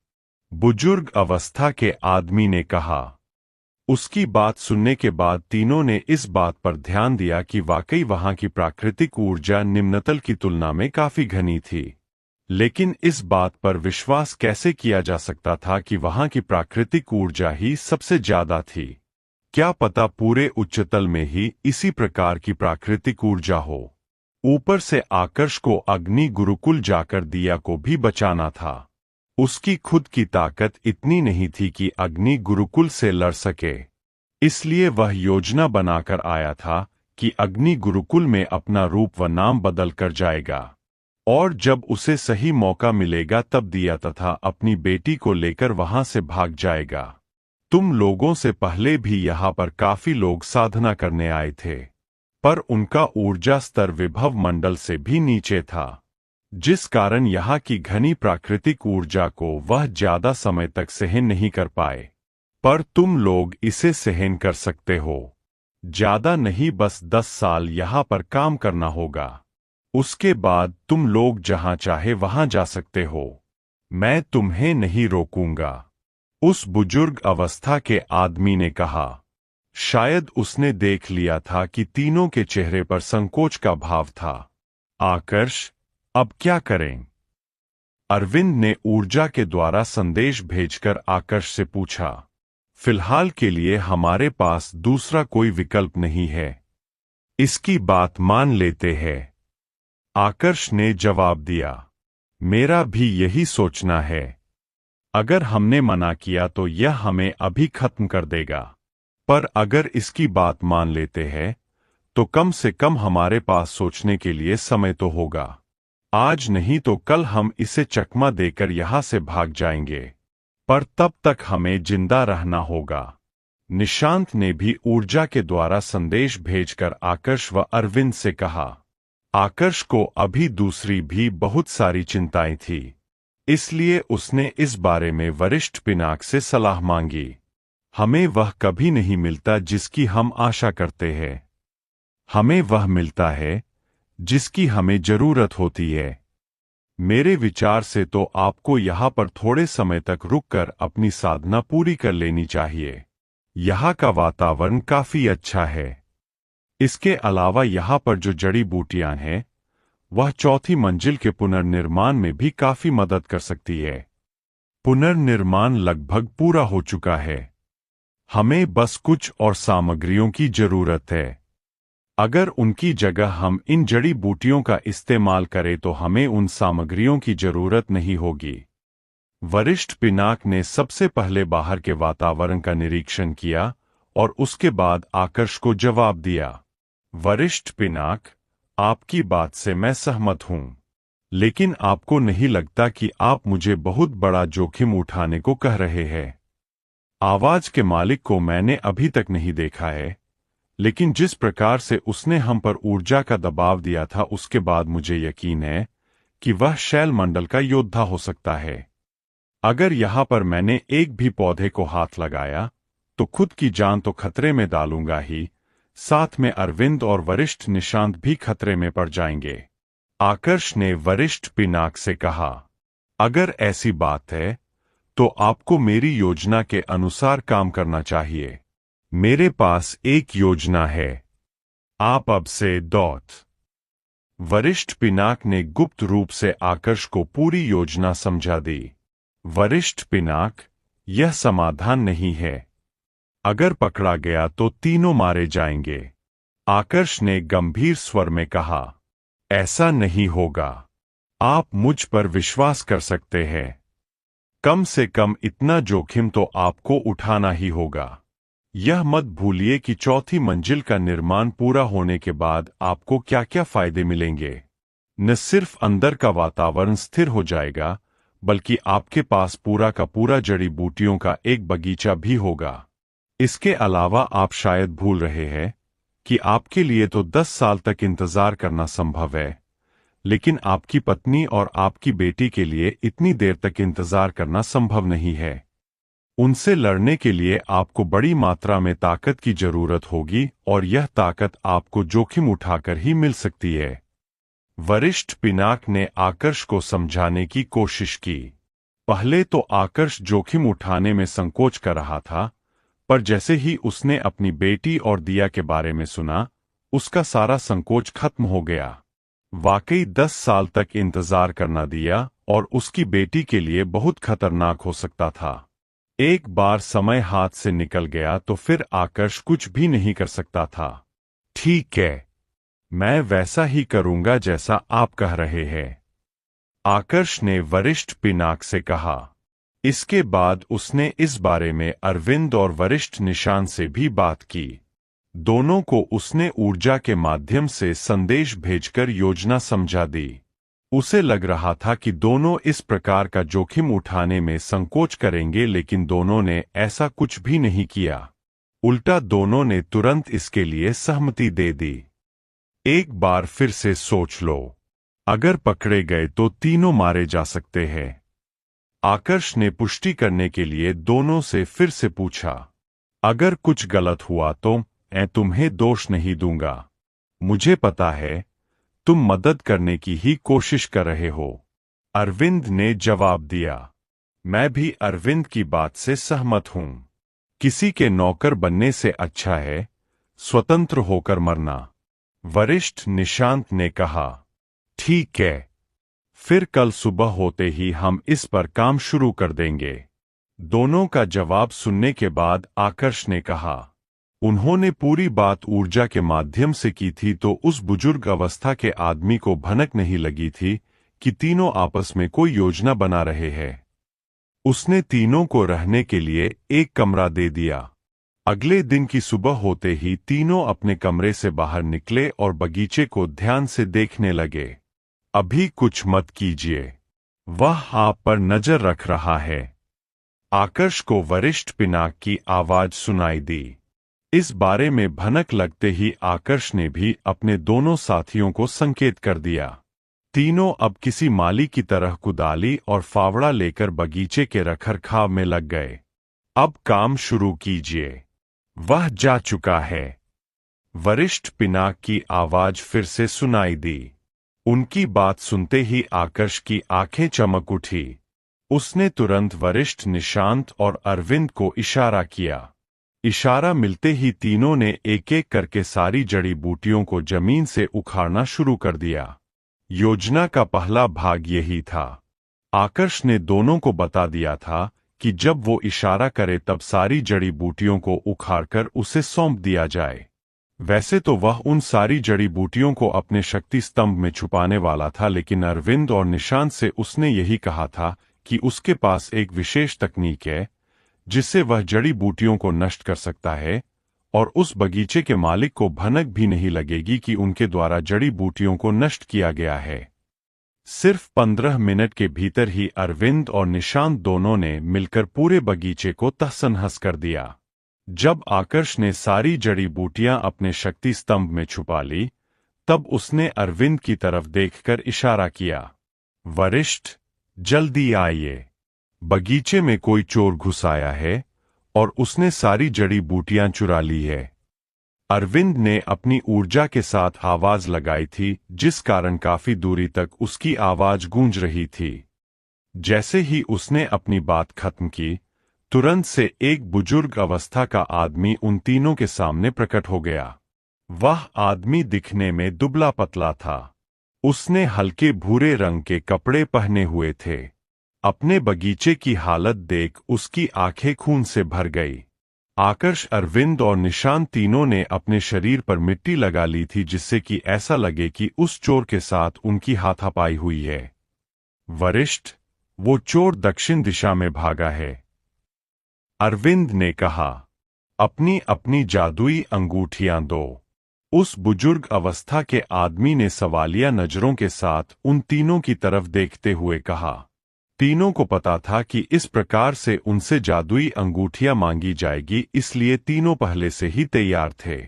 बुजुर्ग अवस्था के आदमी ने कहा। उसकी बात सुनने के बाद तीनों ने इस बात पर ध्यान दिया कि वाकई वहां की प्राकृतिक ऊर्जा निम्नतल की तुलना में काफी घनी थी। लेकिन इस बात पर विश्वास कैसे किया जा सकता था कि वहां की प्राकृतिक ऊर्जा ही सबसे ज्यादा थी? क्या पता पूरे उच्चतल में ही इसी प्रकार की प्राकृतिक ऊर्जा हो। ऊपर से आकर्ष को अग्नि गुरुकुल जाकर दिया को भी बचाना था। उसकी खुद की ताकत इतनी नहीं थी कि अग्नि गुरुकुल से लड़ सके, इसलिए वह योजना बनाकर आया था कि अग्नि गुरुकुल में अपना रूप व नाम बदल कर जाएगा, और जब उसे सही मौका मिलेगा तब दिया तथा अपनी बेटी को लेकर वहां से भाग जाएगा। तुम लोगों से पहले भी यहां पर काफी लोग साधना करने आए थे, पर उनका ऊर्जा स्तर विभव मंडल से भी नीचे था, जिस कारण यहां की घनी प्राकृतिक ऊर्जा को वह ज्यादा समय तक सहन नहीं कर पाए। पर तुम लोग इसे सहन कर सकते हो। ज्यादा नहीं, बस 10 साल यहां पर काम करना होगा। उसके बाद तुम लोग जहां चाहे वहां जा सकते हो। मैं तुम्हें नहीं रोकूंगा, उस बुजुर्ग अवस्था के आदमी ने कहा। शायद उसने देख लिया था कि तीनों के चेहरे पर संकोच का भाव था। आकर्ष, अब क्या करें? अरविंद ने ऊर्जा के द्वारा संदेश भेजकर आकर्ष से पूछा। फिलहाल के लिए हमारे पास दूसरा कोई विकल्प नहीं है, इसकी बात मान लेते हैं, आकर्ष ने जवाब दिया। मेरा भी यही सोचना है। अगर हमने मना किया तो यह हमें अभी खत्म कर देगा। पर अगर इसकी बात मान लेते हैं तो कम से कम हमारे पास सोचने के लिए समय तो होगा। आज नहीं तो कल हम इसे चकमा देकर यहां से भाग जाएंगे, पर तब तक हमें जिंदा रहना होगा। निशांत ने भी ऊर्जा के द्वारा संदेश भेजकर आकर्ष व अरविंद से कहा। आकर्ष को अभी दूसरी भी बहुत सारी चिंताएं थी, इसलिए उसने इस बारे में वरिष्ठ पिनाक से सलाह मांगी। हमें वह कभी नहीं मिलता जिसकी हम आशा करते हैं, हमें वह मिलता है जिसकी हमें जरूरत होती है। मेरे विचार से तो आपको यहाँ पर थोड़े समय तक रुककर अपनी साधना पूरी कर लेनी चाहिए। यहाँ का वातावरण काफी अच्छा है। इसके अलावा यहाँ पर जो जड़ी बूटियां हैं वह चौथी मंजिल के पुनर्निर्माण में भी काफी मदद कर सकती है। पुनर्निर्माण लगभग पूरा हो चुका है, हमें बस कुछ और सामग्रियों की जरूरत है। अगर उनकी जगह हम इन जड़ी बूटियों का इस्तेमाल करें तो हमें उन सामग्रियों की जरूरत नहीं होगी। वरिष्ठ पिनाक ने सबसे पहले बाहर के वातावरण का निरीक्षण किया और उसके बाद आकर्ष को जवाब दिया। वरिष्ठ पिनाक, आपकी बात से मैं सहमत हूं, लेकिन आपको नहीं लगता कि आप मुझे बहुत बड़ा जोखिम उठाने को कह रहे हैं? आवाज के मालिक को मैंने अभी तक नहीं देखा है, लेकिन जिस प्रकार से उसने हम पर ऊर्जा का दबाव दिया था उसके बाद मुझे यकीन है कि वह शैल मंडल का योद्धा हो सकता है। अगर यहां पर मैंने एक भी पौधे को हाथ लगाया तो खुद की जान तो खतरे में डालूंगा ही, साथ में अरविंद और वरिष्ठ निशांत भी खतरे में पड़ जाएंगे। आकर्ष ने वरिष्ठ पिनाक से कहा। अगर ऐसी बात है तो आपको मेरी योजना के अनुसार काम करना चाहिए। मेरे पास एक योजना है, आप अब से दौत। वरिष्ठ पिनाक ने गुप्त रूप से आकर्ष को पूरी योजना समझा दी। वरिष्ठ पिनाक, यह समाधान नहीं है। अगर पकड़ा गया तो तीनों मारे जाएंगे। आकर्ष ने गंभीर स्वर में कहा। ऐसा नहीं होगा, आप मुझ पर विश्वास कर सकते हैं। कम से कम इतना जोखिम तो आपको उठाना ही होगा। यह मत भूलिए कि चौथी मंजिल का निर्माण पूरा होने के बाद आपको क्या क्या फायदे मिलेंगे। न सिर्फ अंदर का वातावरण स्थिर हो जाएगा, बल्कि आपके पास पूरा का पूरा जड़ी बूटियों का एक बगीचा भी होगा। इसके अलावा आप शायद भूल रहे हैं कि आपके लिए तो 10 साल तक इंतजार करना संभव है, लेकिन आपकी पत्नी और आपकी बेटी के लिए इतनी देर तक इंतजार करना संभव नहीं है। उनसे लड़ने के लिए आपको बड़ी मात्रा में ताकत की जरूरत होगी और यह ताकत आपको जोखिम उठाकर ही मिल सकती है। वरिष्ठ पिनाक ने आकर्ष को समझाने की कोशिश की। पहले तो आकर्ष जोखिम उठाने में संकोच कर रहा था, पर जैसे ही उसने अपनी बेटी और दिया के बारे में सुना, उसका सारा संकोच खत्म हो गया। वाकई 10 साल तक इंतजार करना दिया और उसकी बेटी के लिए बहुत खतरनाक हो सकता था। एक बार समय हाथ से निकल गया तो फिर आकर्ष कुछ भी नहीं कर सकता था। ठीक है, मैं वैसा ही करूंगा जैसा आप कह रहे हैं, आकर्ष ने वरिष्ठ पिनाक से कहा। इसके बाद उसने इस बारे में अरविंद और वरिष्ठ निशांत से भी बात की। दोनों को उसने ऊर्जा के माध्यम से संदेश भेजकर योजना समझा दी। उसे लग रहा था कि दोनों इस प्रकार का जोखिम उठाने में संकोच करेंगे, लेकिन दोनों ने ऐसा कुछ भी नहीं किया। उल्टा दोनों ने तुरंत इसके लिए सहमति दे दी। एक बार फिर से सोच लो, अगर पकड़े गए तो तीनों मारे जा सकते हैं। आकर्ष ने पुष्टि करने के लिए दोनों से फिर से पूछा। अगर कुछ गलत हुआ तो मैं तुम्हें दोष नहीं दूंगा। मुझे पता है तुम मदद करने की ही कोशिश कर रहे हो, अरविंद ने जवाब दिया। मैं भी अरविंद की बात से सहमत हूं। किसी के नौकर बनने से अच्छा है स्वतंत्र होकर मरना, वरिष्ठ निशांत ने कहा। ठीक है, फिर कल सुबह होते ही हम इस पर काम शुरू कर देंगे। दोनों का जवाब सुनने के बाद आकर्ष ने कहा। उन्होंने पूरी बात ऊर्जा के माध्यम से की थी तो उस बुजुर्ग अवस्था के आदमी को भनक नहीं लगी थी कि तीनों आपस में कोई योजना बना रहे हैं। उसने तीनों को रहने के लिए एक कमरा दे दिया। अगले दिन की सुबह होते ही तीनों अपने कमरे से बाहर निकले और बगीचे को ध्यान से देखने लगे। अभी कुछ मत कीजिए, वह आप पर नजर रख रहा है। आकर्ष को वरिष्ठ पिनाक की आवाज सुनाई दी। इस बारे में भनक लगते ही आकर्ष ने भी अपने दोनों साथियों को संकेत कर दिया। तीनों अब किसी माली की तरह कुदाली और फावड़ा लेकर बगीचे के रखरखाव में लग गए। अब काम शुरू कीजिए, वह जा चुका है। वरिष्ठ पिनाक की आवाज फिर से सुनाई दी। उनकी बात सुनते ही आकर्ष की आंखें चमक उठी। उसने तुरंत वरिष्ठ निशांत और अरविंद को इशारा किया। इशारा मिलते ही तीनों ने एक एक करके सारी जड़ी बूटियों को जमीन से उखाड़ना शुरू कर दिया। योजना का पहला भाग यही था। आकर्ष ने दोनों को बता दिया था कि जब वो इशारा करे तब सारी जड़ी बूटियों को उखाड़कर उसे सौंप दिया जाए। वैसे तो वह उन सारी जड़ी बूटियों को अपने शक्ति स्तंभ में छुपाने वाला था, लेकिन अरविंद और निशांत से उसने यही कहा था कि उसके पास एक विशेष तकनीक है जिससे वह जड़ी बूटियों को नष्ट कर सकता है और उस बगीचे के मालिक को भनक भी नहीं लगेगी कि उनके द्वारा जड़ी बूटियों को नष्ट किया गया है। सिर्फ 15 मिनट के भीतर ही अरविंद और निशांत दोनों ने मिलकर पूरे बगीचे को तहस-नहस कर दिया। जब आकर्ष ने सारी जड़ी बूटियां अपने शक्ति स्तंभ में छुपा ली, तब उसने अरविंद की तरफ देखकर इशारा किया, वरिष्ठ, जल्दी आइए, बगीचे में कोई चोर घुस आया है और उसने सारी जड़ी बूटियां चुरा ली है। अरविंद ने अपनी ऊर्जा के साथ आवाज लगाई थी, जिस कारण काफी दूरी तक उसकी आवाज गूंज रही थी। जैसे ही उसने अपनी बात खत्म की, तुरंत से एक बुजुर्ग अवस्था का आदमी उन तीनों के सामने प्रकट हो गया। वह आदमी दिखने में दुबला पतला था। उसने हल्के भूरे रंग के कपड़े पहने हुए थे। अपने बगीचे की हालत देख उसकी आंखें खून से भर गई। आकर्ष, अरविंद और निशांत तीनों ने अपने शरीर पर मिट्टी लगा ली थी, जिससे कि ऐसा लगे कि उस चोर के साथ उनकी हाथापाई हुई है। वरिष्ठ, वो चोर दक्षिण दिशा में भागा है, अरविंद ने कहा। अपनी अपनी जादुई अंगूठियां दो। उस बुजुर्ग अवस्था के आदमी ने सवालिया नजरों के साथ उन तीनों की तरफ देखते हुए कहा। तीनों को पता था कि इस प्रकार से उनसे जादुई अंगूठियां मांगी जाएगी, इसलिए तीनों पहले से ही तैयार थे।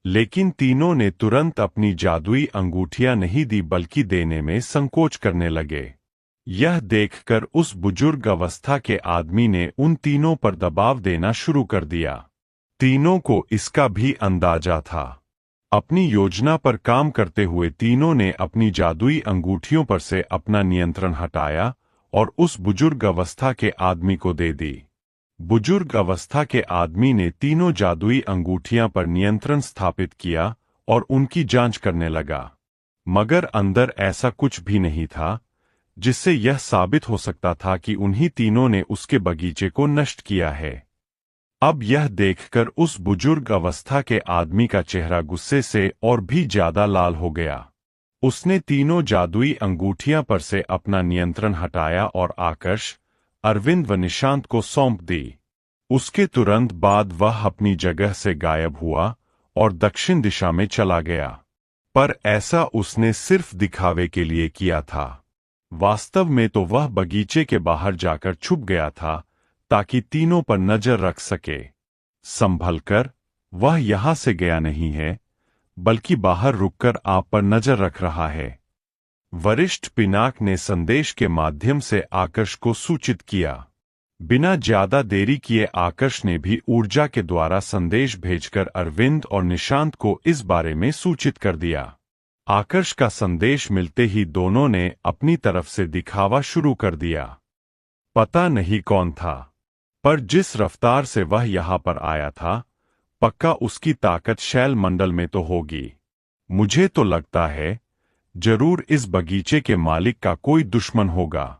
लेकिन तीनों ने तुरंत अपनी जादुई अंगूठियां नहीं दी, बल्कि देने में संकोच करने लगे। यह देखकर उस बुजुर्ग अवस्था के आदमी ने उन तीनों पर दबाव देना शुरू कर दिया। तीनों को इसका भी अंदाजा था। अपनी योजना पर काम करते हुए तीनों ने अपनी जादुई अंगूठियों पर से अपना नियंत्रण हटाया और उस बुजुर्ग अवस्था के आदमी को दे दी। बुजुर्ग अवस्था के आदमी ने तीनों जादुई अंगूठियां पर नियंत्रण स्थापित किया और उनकी जांच करने लगा, मगर अंदर ऐसा कुछ भी नहीं था जिससे यह साबित हो सकता था कि उन्हीं तीनों ने उसके बगीचे को नष्ट किया है। अब यह देखकर उस बुजुर्ग अवस्था के आदमी का चेहरा गुस्से से और भी ज्यादा लाल हो गया। उसने तीनों जादुई अंगूठियां पर से अपना नियंत्रण हटाया और आकर्ष, अरविंद व निशांत को सौंप दी। उसके तुरंत बाद वह अपनी जगह से गायब हुआ और दक्षिण दिशा में चला गया। पर ऐसा उसने सिर्फ दिखावे के लिए किया था। वास्तव में तो वह बगीचे के बाहर जाकर छुप गया था ताकि तीनों पर नजर रख सके। संभलकर, वह यहां से गया नहीं है, बल्कि बाहर रुककर आप पर नजर रख रहा है। वरिष्ठ पिनाक ने संदेश के माध्यम से आकर्ष को सूचित किया। बिना ज्यादा देरी किए आकर्ष ने भी ऊर्जा के द्वारा संदेश भेजकर अरविंद और निशांत को इस बारे में सूचित कर दिया। आकर्ष का संदेश मिलते ही दोनों ने अपनी तरफ से दिखावा शुरू कर दिया। पता नहीं कौन था, पर जिस रफ्तार से वह यहां पर आया था, पक्का उसकी ताकत शैल मंडल में तो होगी। मुझे तो लगता है जरूर इस बगीचे के मालिक का कोई दुश्मन होगा।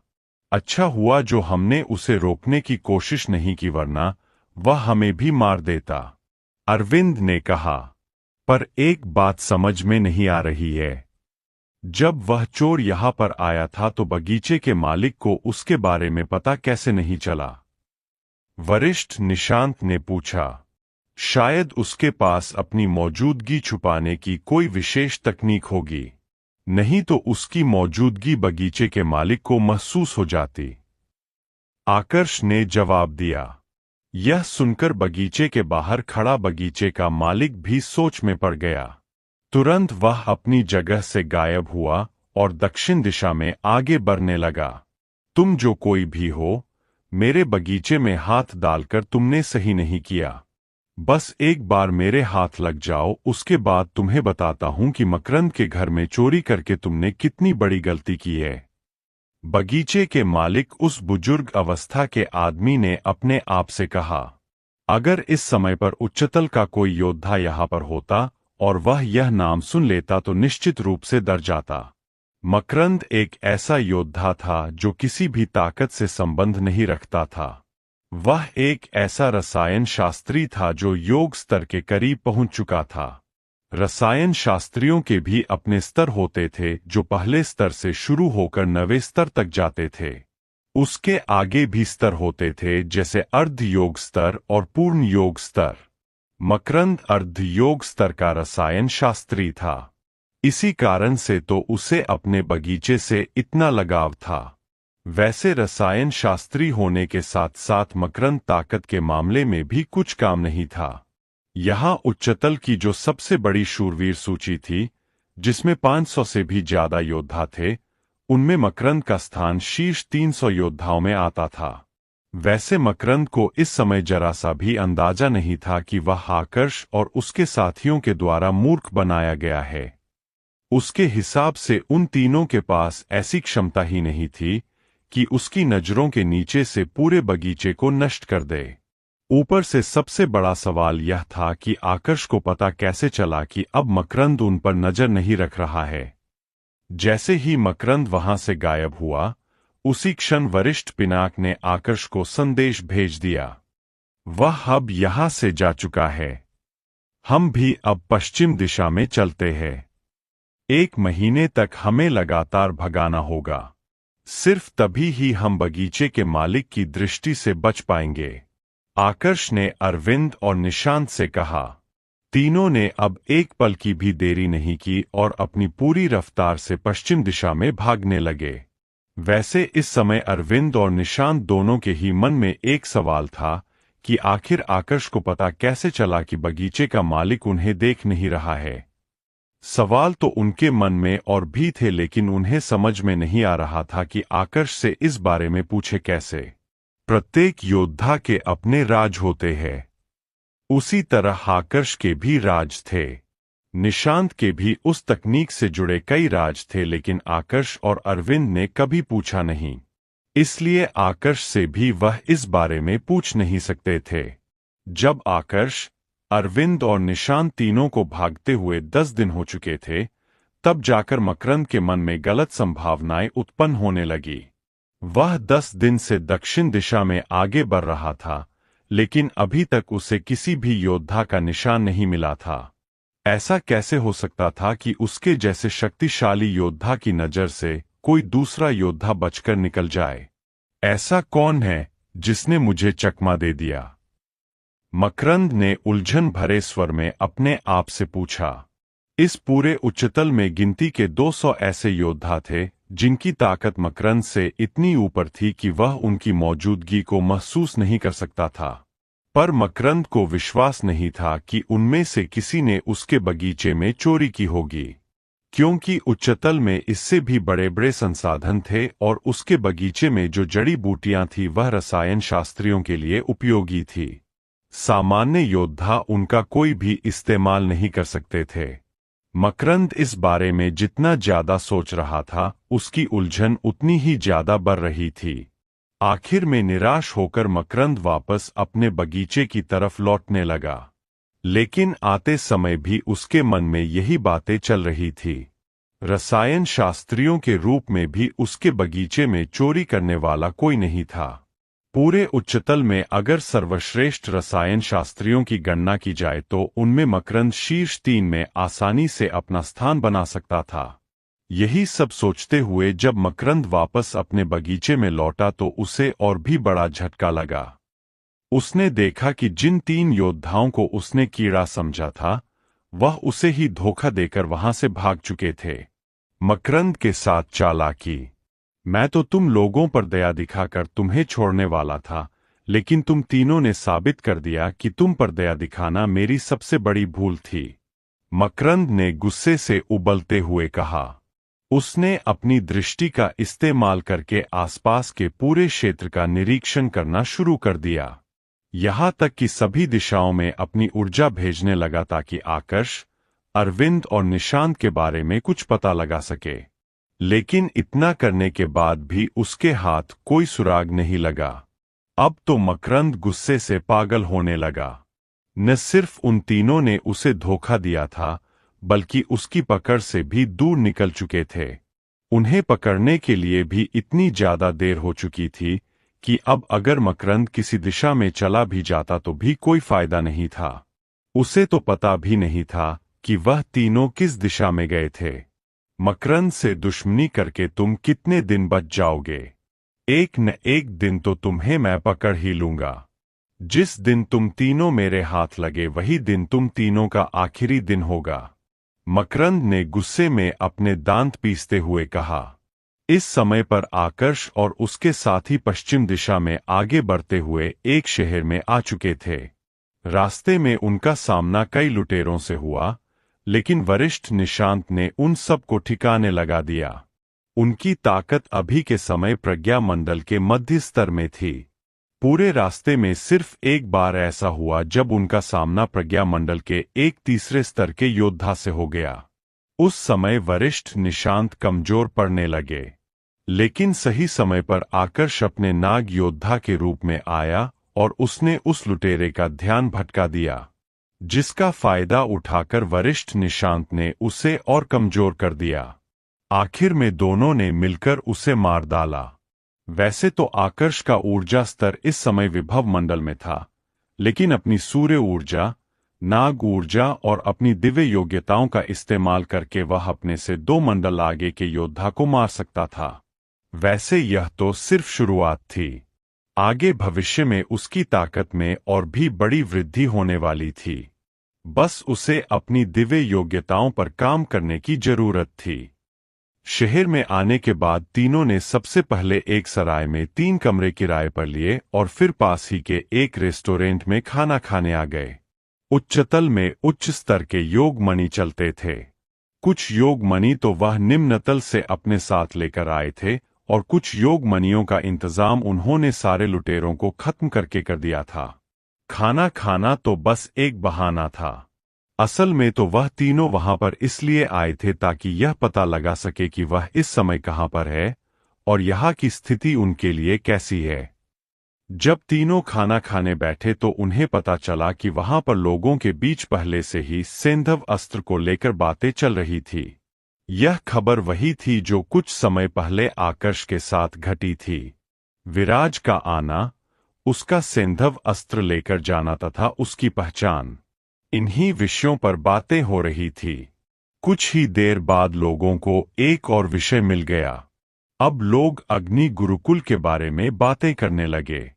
अच्छा हुआ जो हमने उसे रोकने की कोशिश नहीं की, वरना वह हमें भी मार देता, अरविंद ने कहा। पर एक बात समझ में नहीं आ रही है। जब वह चोर यहां पर आया था तो बगीचे के मालिक को उसके बारे में पता कैसे नहीं चला? वरिष्ठ निशांत ने पूछा। शायद उसके पास अपनी मौजूदगी छुपाने की कोई विशेष तकनीक होगी, नहीं तो उसकी मौजूदगी बगीचे के मालिक को महसूस हो जाती। आकर्ष ने जवाब दिया। यह सुनकर बगीचे के बाहर खड़ा बगीचे का मालिक भी सोच में पड़ गया। तुरंत वह अपनी जगह से गायब हुआ और दक्षिण दिशा में आगे बढ़ने लगा। तुम जो कोई भी हो, मेरे बगीचे में हाथ डालकर तुमने सही नहीं किया। बस एक बार मेरे हाथ लग जाओ, उसके बाद तुम्हें बताता हूं कि मकरंद के घर में चोरी करके तुमने कितनी बड़ी गलती की है। बगीचे के मालिक उस बुजुर्ग अवस्था के आदमी ने अपने आप से कहा। अगर इस समय पर उच्चतल का कोई योद्धा यहां पर होता और वह यह नाम सुन लेता तो निश्चित रूप से डर जाता। मकरंद एक ऐसा योद्धा था जो किसी भी ताकत से संबंध नहीं रखता था। वह एक ऐसा रसायन शास्त्री था जो योग स्तर के करीब पहुंच चुका था। रसायन शास्त्रियों के भी अपने स्तर होते थे जो पहले स्तर से शुरू होकर 9वें स्तर तक जाते थे। उसके आगे भी स्तर होते थे, जैसे अर्ध योग स्तर और पूर्ण योग स्तर। मकरंद अर्ध योग स्तर का रसायन शास्त्री था। इसी कारण से तो उसे अपने बगीचे से इतना लगाव था। वैसे रसायन शास्त्री होने के साथ साथ मकरंद ताकत के मामले में भी कुछ काम नहीं था। यहाँ उच्चतल की जो सबसे बड़ी शूरवीर सूची थी, जिसमें 500 से भी ज्यादा योद्धा थे, उनमें मकरंद का स्थान शीर्ष 300 योद्धाओं में आता था। वैसे मकरंद को इस समय जरा सा भी अंदाजा नहीं था कि वह आकर्ष और उसके साथियों के द्वारा मूर्ख बनाया गया है। उसके हिसाब से उन तीनों के पास ऐसी क्षमता ही नहीं थी कि उसकी नजरों के नीचे से पूरे बगीचे को नष्ट कर दे। ऊपर से सबसे बड़ा सवाल यह था कि आकर्ष को पता कैसे चला कि अब मकरंद उन पर नजर नहीं रख रहा है। जैसे ही मकरंद वहां से गायब हुआ, उसी क्षण वरिष्ठ पिनाक ने आकर्ष को संदेश भेज दिया। वह अब यहां से जा चुका है। हम भी अब पश्चिम दिशा में चलते हैं। 1 महीने तक हमें लगातार भगाना होगा। सिर्फ तभी ही हम बगीचे के मालिक की दृष्टि से बच पाएंगे। आकर्ष ने अरविंद और निशांत से कहा। तीनों ने अब एक पल की भी देरी नहीं की और अपनी पूरी रफ्तार से पश्चिम दिशा में भागने लगे। वैसे इस समय अरविंद और निशांत दोनों के ही मन में एक सवाल था कि आखिर आकर्ष को पता कैसे चला कि बगीचे का मालिक उन्हें देख नहीं रहा है। सवाल तो उनके मन में और भी थे, लेकिन उन्हें समझ में नहीं आ रहा था कि आकर्ष से इस बारे में पूछे कैसे। प्रत्येक योद्धा के अपने राज होते हैं। उसी तरह आकर्ष के भी राज थे। निशांत के भी उस तकनीक से जुड़े कई राज थे, लेकिन आकर्ष और अरविंद ने कभी पूछा नहीं। इसलिए आकर्ष से भी वह इस बारे में पूछ नहीं सकते थे। जब आकर्ष, अरविंद और निशांत तीनों को भागते हुए 10 दिन हो चुके थे, तब जाकर मकरंद के मन में गलत संभावनाएं उत्पन्न होने लगी। वह 10 दिन से दक्षिण दिशा में आगे बढ़ रहा था, लेकिन अभी तक उसे किसी भी योद्धा का निशान नहीं मिला था। ऐसा कैसे हो सकता था कि उसके जैसे शक्तिशाली योद्धा की नजर से कोई दूसरा योद्धा बचकर निकल जाए? ऐसा कौन है जिसने मुझे चकमा दे दिया? मकरंद ने उलझन भरे स्वर में अपने आप से पूछा। इस पूरे उच्चतल में गिनती के 200 ऐसे योद्धा थे जिनकी ताकत मकरंद से इतनी ऊपर थी कि वह उनकी मौजूदगी को महसूस नहीं कर सकता था। पर मकरंद को विश्वास नहीं था कि उनमें से किसी ने उसके बगीचे में चोरी की होगी, क्योंकि उच्चतल में इससे भी बड़े बड़े संसाधन थे और उसके बगीचे में जो जड़ी बूटियां थी वह रसायन शास्त्रियों के लिए उपयोगी थी। सामान्य योद्धा उनका कोई भी इस्तेमाल नहीं कर सकते थे। मकरंद इस बारे में जितना ज्यादा सोच रहा था, उसकी उलझन उतनी ही ज्यादा बढ़ रही थी। आखिर में निराश होकर मकरंद वापस अपने बगीचे की तरफ लौटने लगा, लेकिन आते समय भी उसके मन में यही बातें चल रही थी। रसायन शास्त्रियों के रूप में भी उसके बगीचे में चोरी करने वाला कोई नहीं था। पूरे उच्चतल में अगर सर्वश्रेष्ठ रसायन शास्त्रियों की गणना की जाए तो उनमें मकरंद शीर्ष 3 में आसानी से अपना स्थान बना सकता था। यही सब सोचते हुए जब मकरंद वापस अपने बगीचे में लौटा तो उसे और भी बड़ा झटका लगा। उसने देखा कि जिन 3 योद्धाओं को उसने कीड़ा समझा था वह उसे ही धोखा देकर वहां से भाग चुके थे। मकरंद के साथ चालाकी। मैं तो तुम लोगों पर दया दिखाकर तुम्हें छोड़ने वाला था, लेकिन तुम तीनों ने साबित कर दिया कि तुम पर दया दिखाना मेरी सबसे बड़ी भूल थी। मकरंद ने गुस्से से उबलते हुए कहा। उसने अपनी दृष्टि का इस्तेमाल करके आसपास के पूरे क्षेत्र का निरीक्षण करना शुरू कर दिया, यहां तक कि सभी दिशाओं में अपनी ऊर्जा भेजने लगा ताकि आकर्ष, अरविंद और निशांत के बारे में कुछ पता लगा सके। लेकिन इतना करने के बाद भी उसके हाथ कोई सुराग नहीं लगा। अब तो मकरंद गुस्से से पागल होने लगा। न सिर्फ उन तीनों ने उसे धोखा दिया था, बल्कि उसकी पकड़ से भी दूर निकल चुके थे। उन्हें पकड़ने के लिए भी इतनी ज्यादा देर हो चुकी थी कि अब अगर मकरंद किसी दिशा में चला भी जाता तो भी कोई फायदा नहीं था। उसे तो पता भी नहीं था कि वह तीनों किस दिशा में गए थे। मकरंद से दुश्मनी करके तुम कितने दिन बच जाओगे? एक न एक दिन तो तुम्हें मैं पकड़ ही लूंगा। जिस दिन तुम तीनों मेरे हाथ लगे वही दिन तुम तीनों का आखिरी दिन होगा। मकरंद ने गुस्से में अपने दांत पीसते हुए कहा। इस समय पर आकर्ष और उसके साथी पश्चिम दिशा में आगे बढ़ते हुए एक शहर में आ चुके थे। रास्ते में उनका सामना कई लुटेरों से हुआ, लेकिन वरिष्ठ निशांत ने उन सब को ठिकाने लगा दिया। उनकी ताकत अभी के समय प्रज्ञा मंडल के मध्य स्तर में थी। पूरे रास्ते में सिर्फ एक बार ऐसा हुआ जब उनका सामना प्रज्ञा मंडल के एक तीसरे स्तर के योद्धा से हो गया। उस समय वरिष्ठ निशांत कमजोर पड़ने लगे, लेकिन सही समय पर आकर्ष अपने नाग योद्धा के रूप में आया और उसने उस लुटेरे का ध्यान भटका दिया, जिसका फायदा उठाकर वरिष्ठ निशांत ने उसे और कमजोर कर दिया। आखिर में दोनों ने मिलकर उसे मार डाला। वैसे तो आकर्ष का ऊर्जा स्तर इस समय विभव मंडल में था, लेकिन अपनी सूर्य ऊर्जा, नाग ऊर्जा और अपनी दिव्य योग्यताओं का इस्तेमाल करके वह अपने से 2 मंडल आगे के योद्धा को मार सकता था। वैसे यह तो सिर्फ शुरुआत थी। आगे भविष्य में उसकी ताकत में और भी बड़ी वृद्धि होने वाली थी। बस उसे अपनी दिव्य योग्यताओं पर काम करने की जरूरत थी। शहर में आने के बाद तीनों ने सबसे पहले एक सराय में 3 कमरे किराए पर लिए और फिर पास ही के एक रेस्टोरेंट में खाना खाने आ गए। उच्चतल में उच्च स्तर के योग मणि चलते थे। कुछ योग मणि तो वह निम्नतल से अपने साथ लेकर आए थे और कुछ योग मणियों का इंतजाम उन्होंने सारे लुटेरों को खत्म करके कर दिया था। खाना खाना तो बस एक बहाना था। असल में तो वह तीनों वहां पर इसलिए आए थे ताकि यह पता लगा सके कि वह इस समय कहां पर है और यहाँ की स्थिति उनके लिए कैसी है। जब तीनों खाना खाने बैठे तो उन्हें पता चला कि वहां पर लोगों के बीच पहले से ही सैंधव अस्त्र को लेकर बातें चल रही थी। यह खबर वही थी जो कुछ समय पहले आकर्ष के साथ घटी थी। विराज का आना, उसका सैंधव अस्त्र लेकर जाना तथा उसकी पहचान, इन्हीं विषयों पर बातें हो रही थी। कुछ ही देर बाद लोगों को एक और विषय मिल गया। अब लोग अग्नि गुरुकुल के बारे में बातें करने लगे।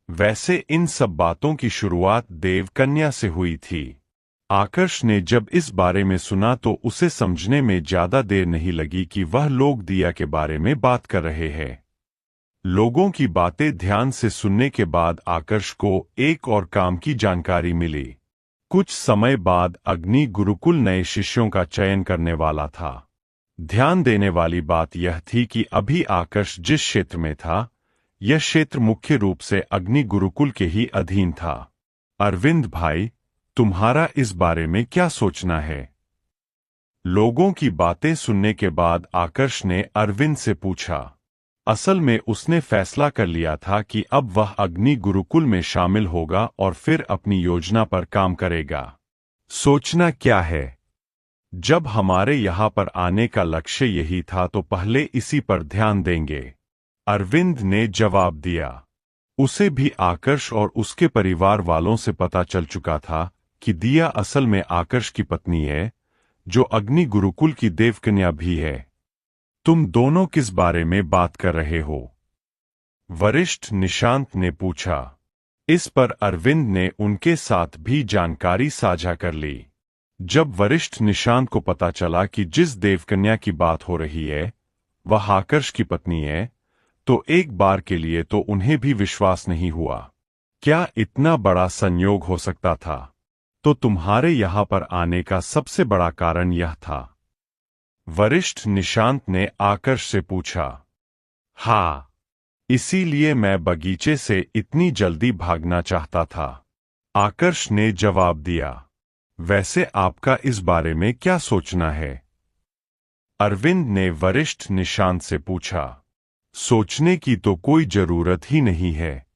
वैसे इन सब बातों की शुरुआत देवकन्या से हुई थी। आकर्ष ने जब इस बारे में सुना तो उसे समझने में ज्यादा देर नहीं लगी कि वह लोग दिया के बारे में बात कर रहे हैं। लोगों की बातें ध्यान से सुनने के बाद आकर्ष को एक और काम की जानकारी मिली। कुछ समय बाद अग्नि गुरुकुल नए शिष्यों का चयन करने वाला था। ध्यान देने वाली बात यह थी कि अभी आकर्ष जिस क्षेत्र में था, यह क्षेत्र मुख्य रूप से अग्नि गुरुकुल के ही अधीन था। अरविंद भाई, तुम्हारा इस बारे में क्या सोचना है? लोगों की बातें सुनने के बाद आकर्ष ने अरविंद से पूछा। असल में उसने फैसला कर लिया था कि अब वह अग्नि गुरुकुल में शामिल होगा और फिर अपनी योजना पर काम करेगा। सोचना क्या है? जब हमारे यहाँ पर आने का लक्ष्य यही था तो पहले इसी पर ध्यान देंगे, अरविंद ने जवाब दिया। उसे भी आकर्ष और उसके परिवार वालों से पता चल चुका था कि दिया असल में आकर्ष की पत्नी है, जो अग्नि गुरुकुल की देवकन्या भी है। तुम दोनों किस बारे में बात कर रहे हो? वरिष्ठ निशांत ने पूछा। इस पर अरविंद ने उनके साथ भी जानकारी साझा कर ली। जब वरिष्ठ निशांत को पता चला कि जिस देवकन्या की बात हो रही है वह आकर्ष की पत्नी है, तो एक बार के लिए तो उन्हें भी विश्वास नहीं हुआ। क्या इतना बड़ा संयोग हो सकता था? तो तुम्हारे यहां पर आने का सबसे बड़ा कारण यह था? वरिष्ठ निशांत ने आकर्ष से पूछा। हाँ, इसीलिए मैं बगीचे से इतनी जल्दी भागना चाहता था, आकर्ष ने जवाब दिया। वैसे आपका इस बारे में क्या सोचना है? अरविंद ने वरिष्ठ निशांत से पूछा। सोचने की तो कोई जरूरत ही नहीं है,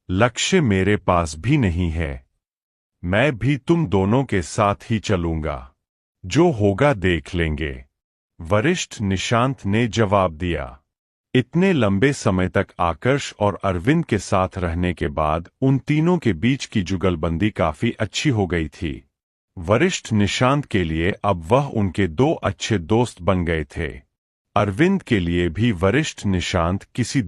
लक्ष्य मेरे पास भी नहीं है। मैं भी तुम दोनों के साथ ही चलूंगा, जो होगा देख लेंगे, वरिष्ठ निशांत ने जवाब दिया। इतने लंबे समय तक आकर्ष और अरविंद के साथ रहने के बाद उन तीनों के बीच की जुगलबंदी काफी अच्छी हो गई थी। वरिष्ठ निशांत के लिए अब वह उनके दो अच्छे दोस्त बन गए थे। अरविंद के लिए भी वरिष्ठ निशांत किसी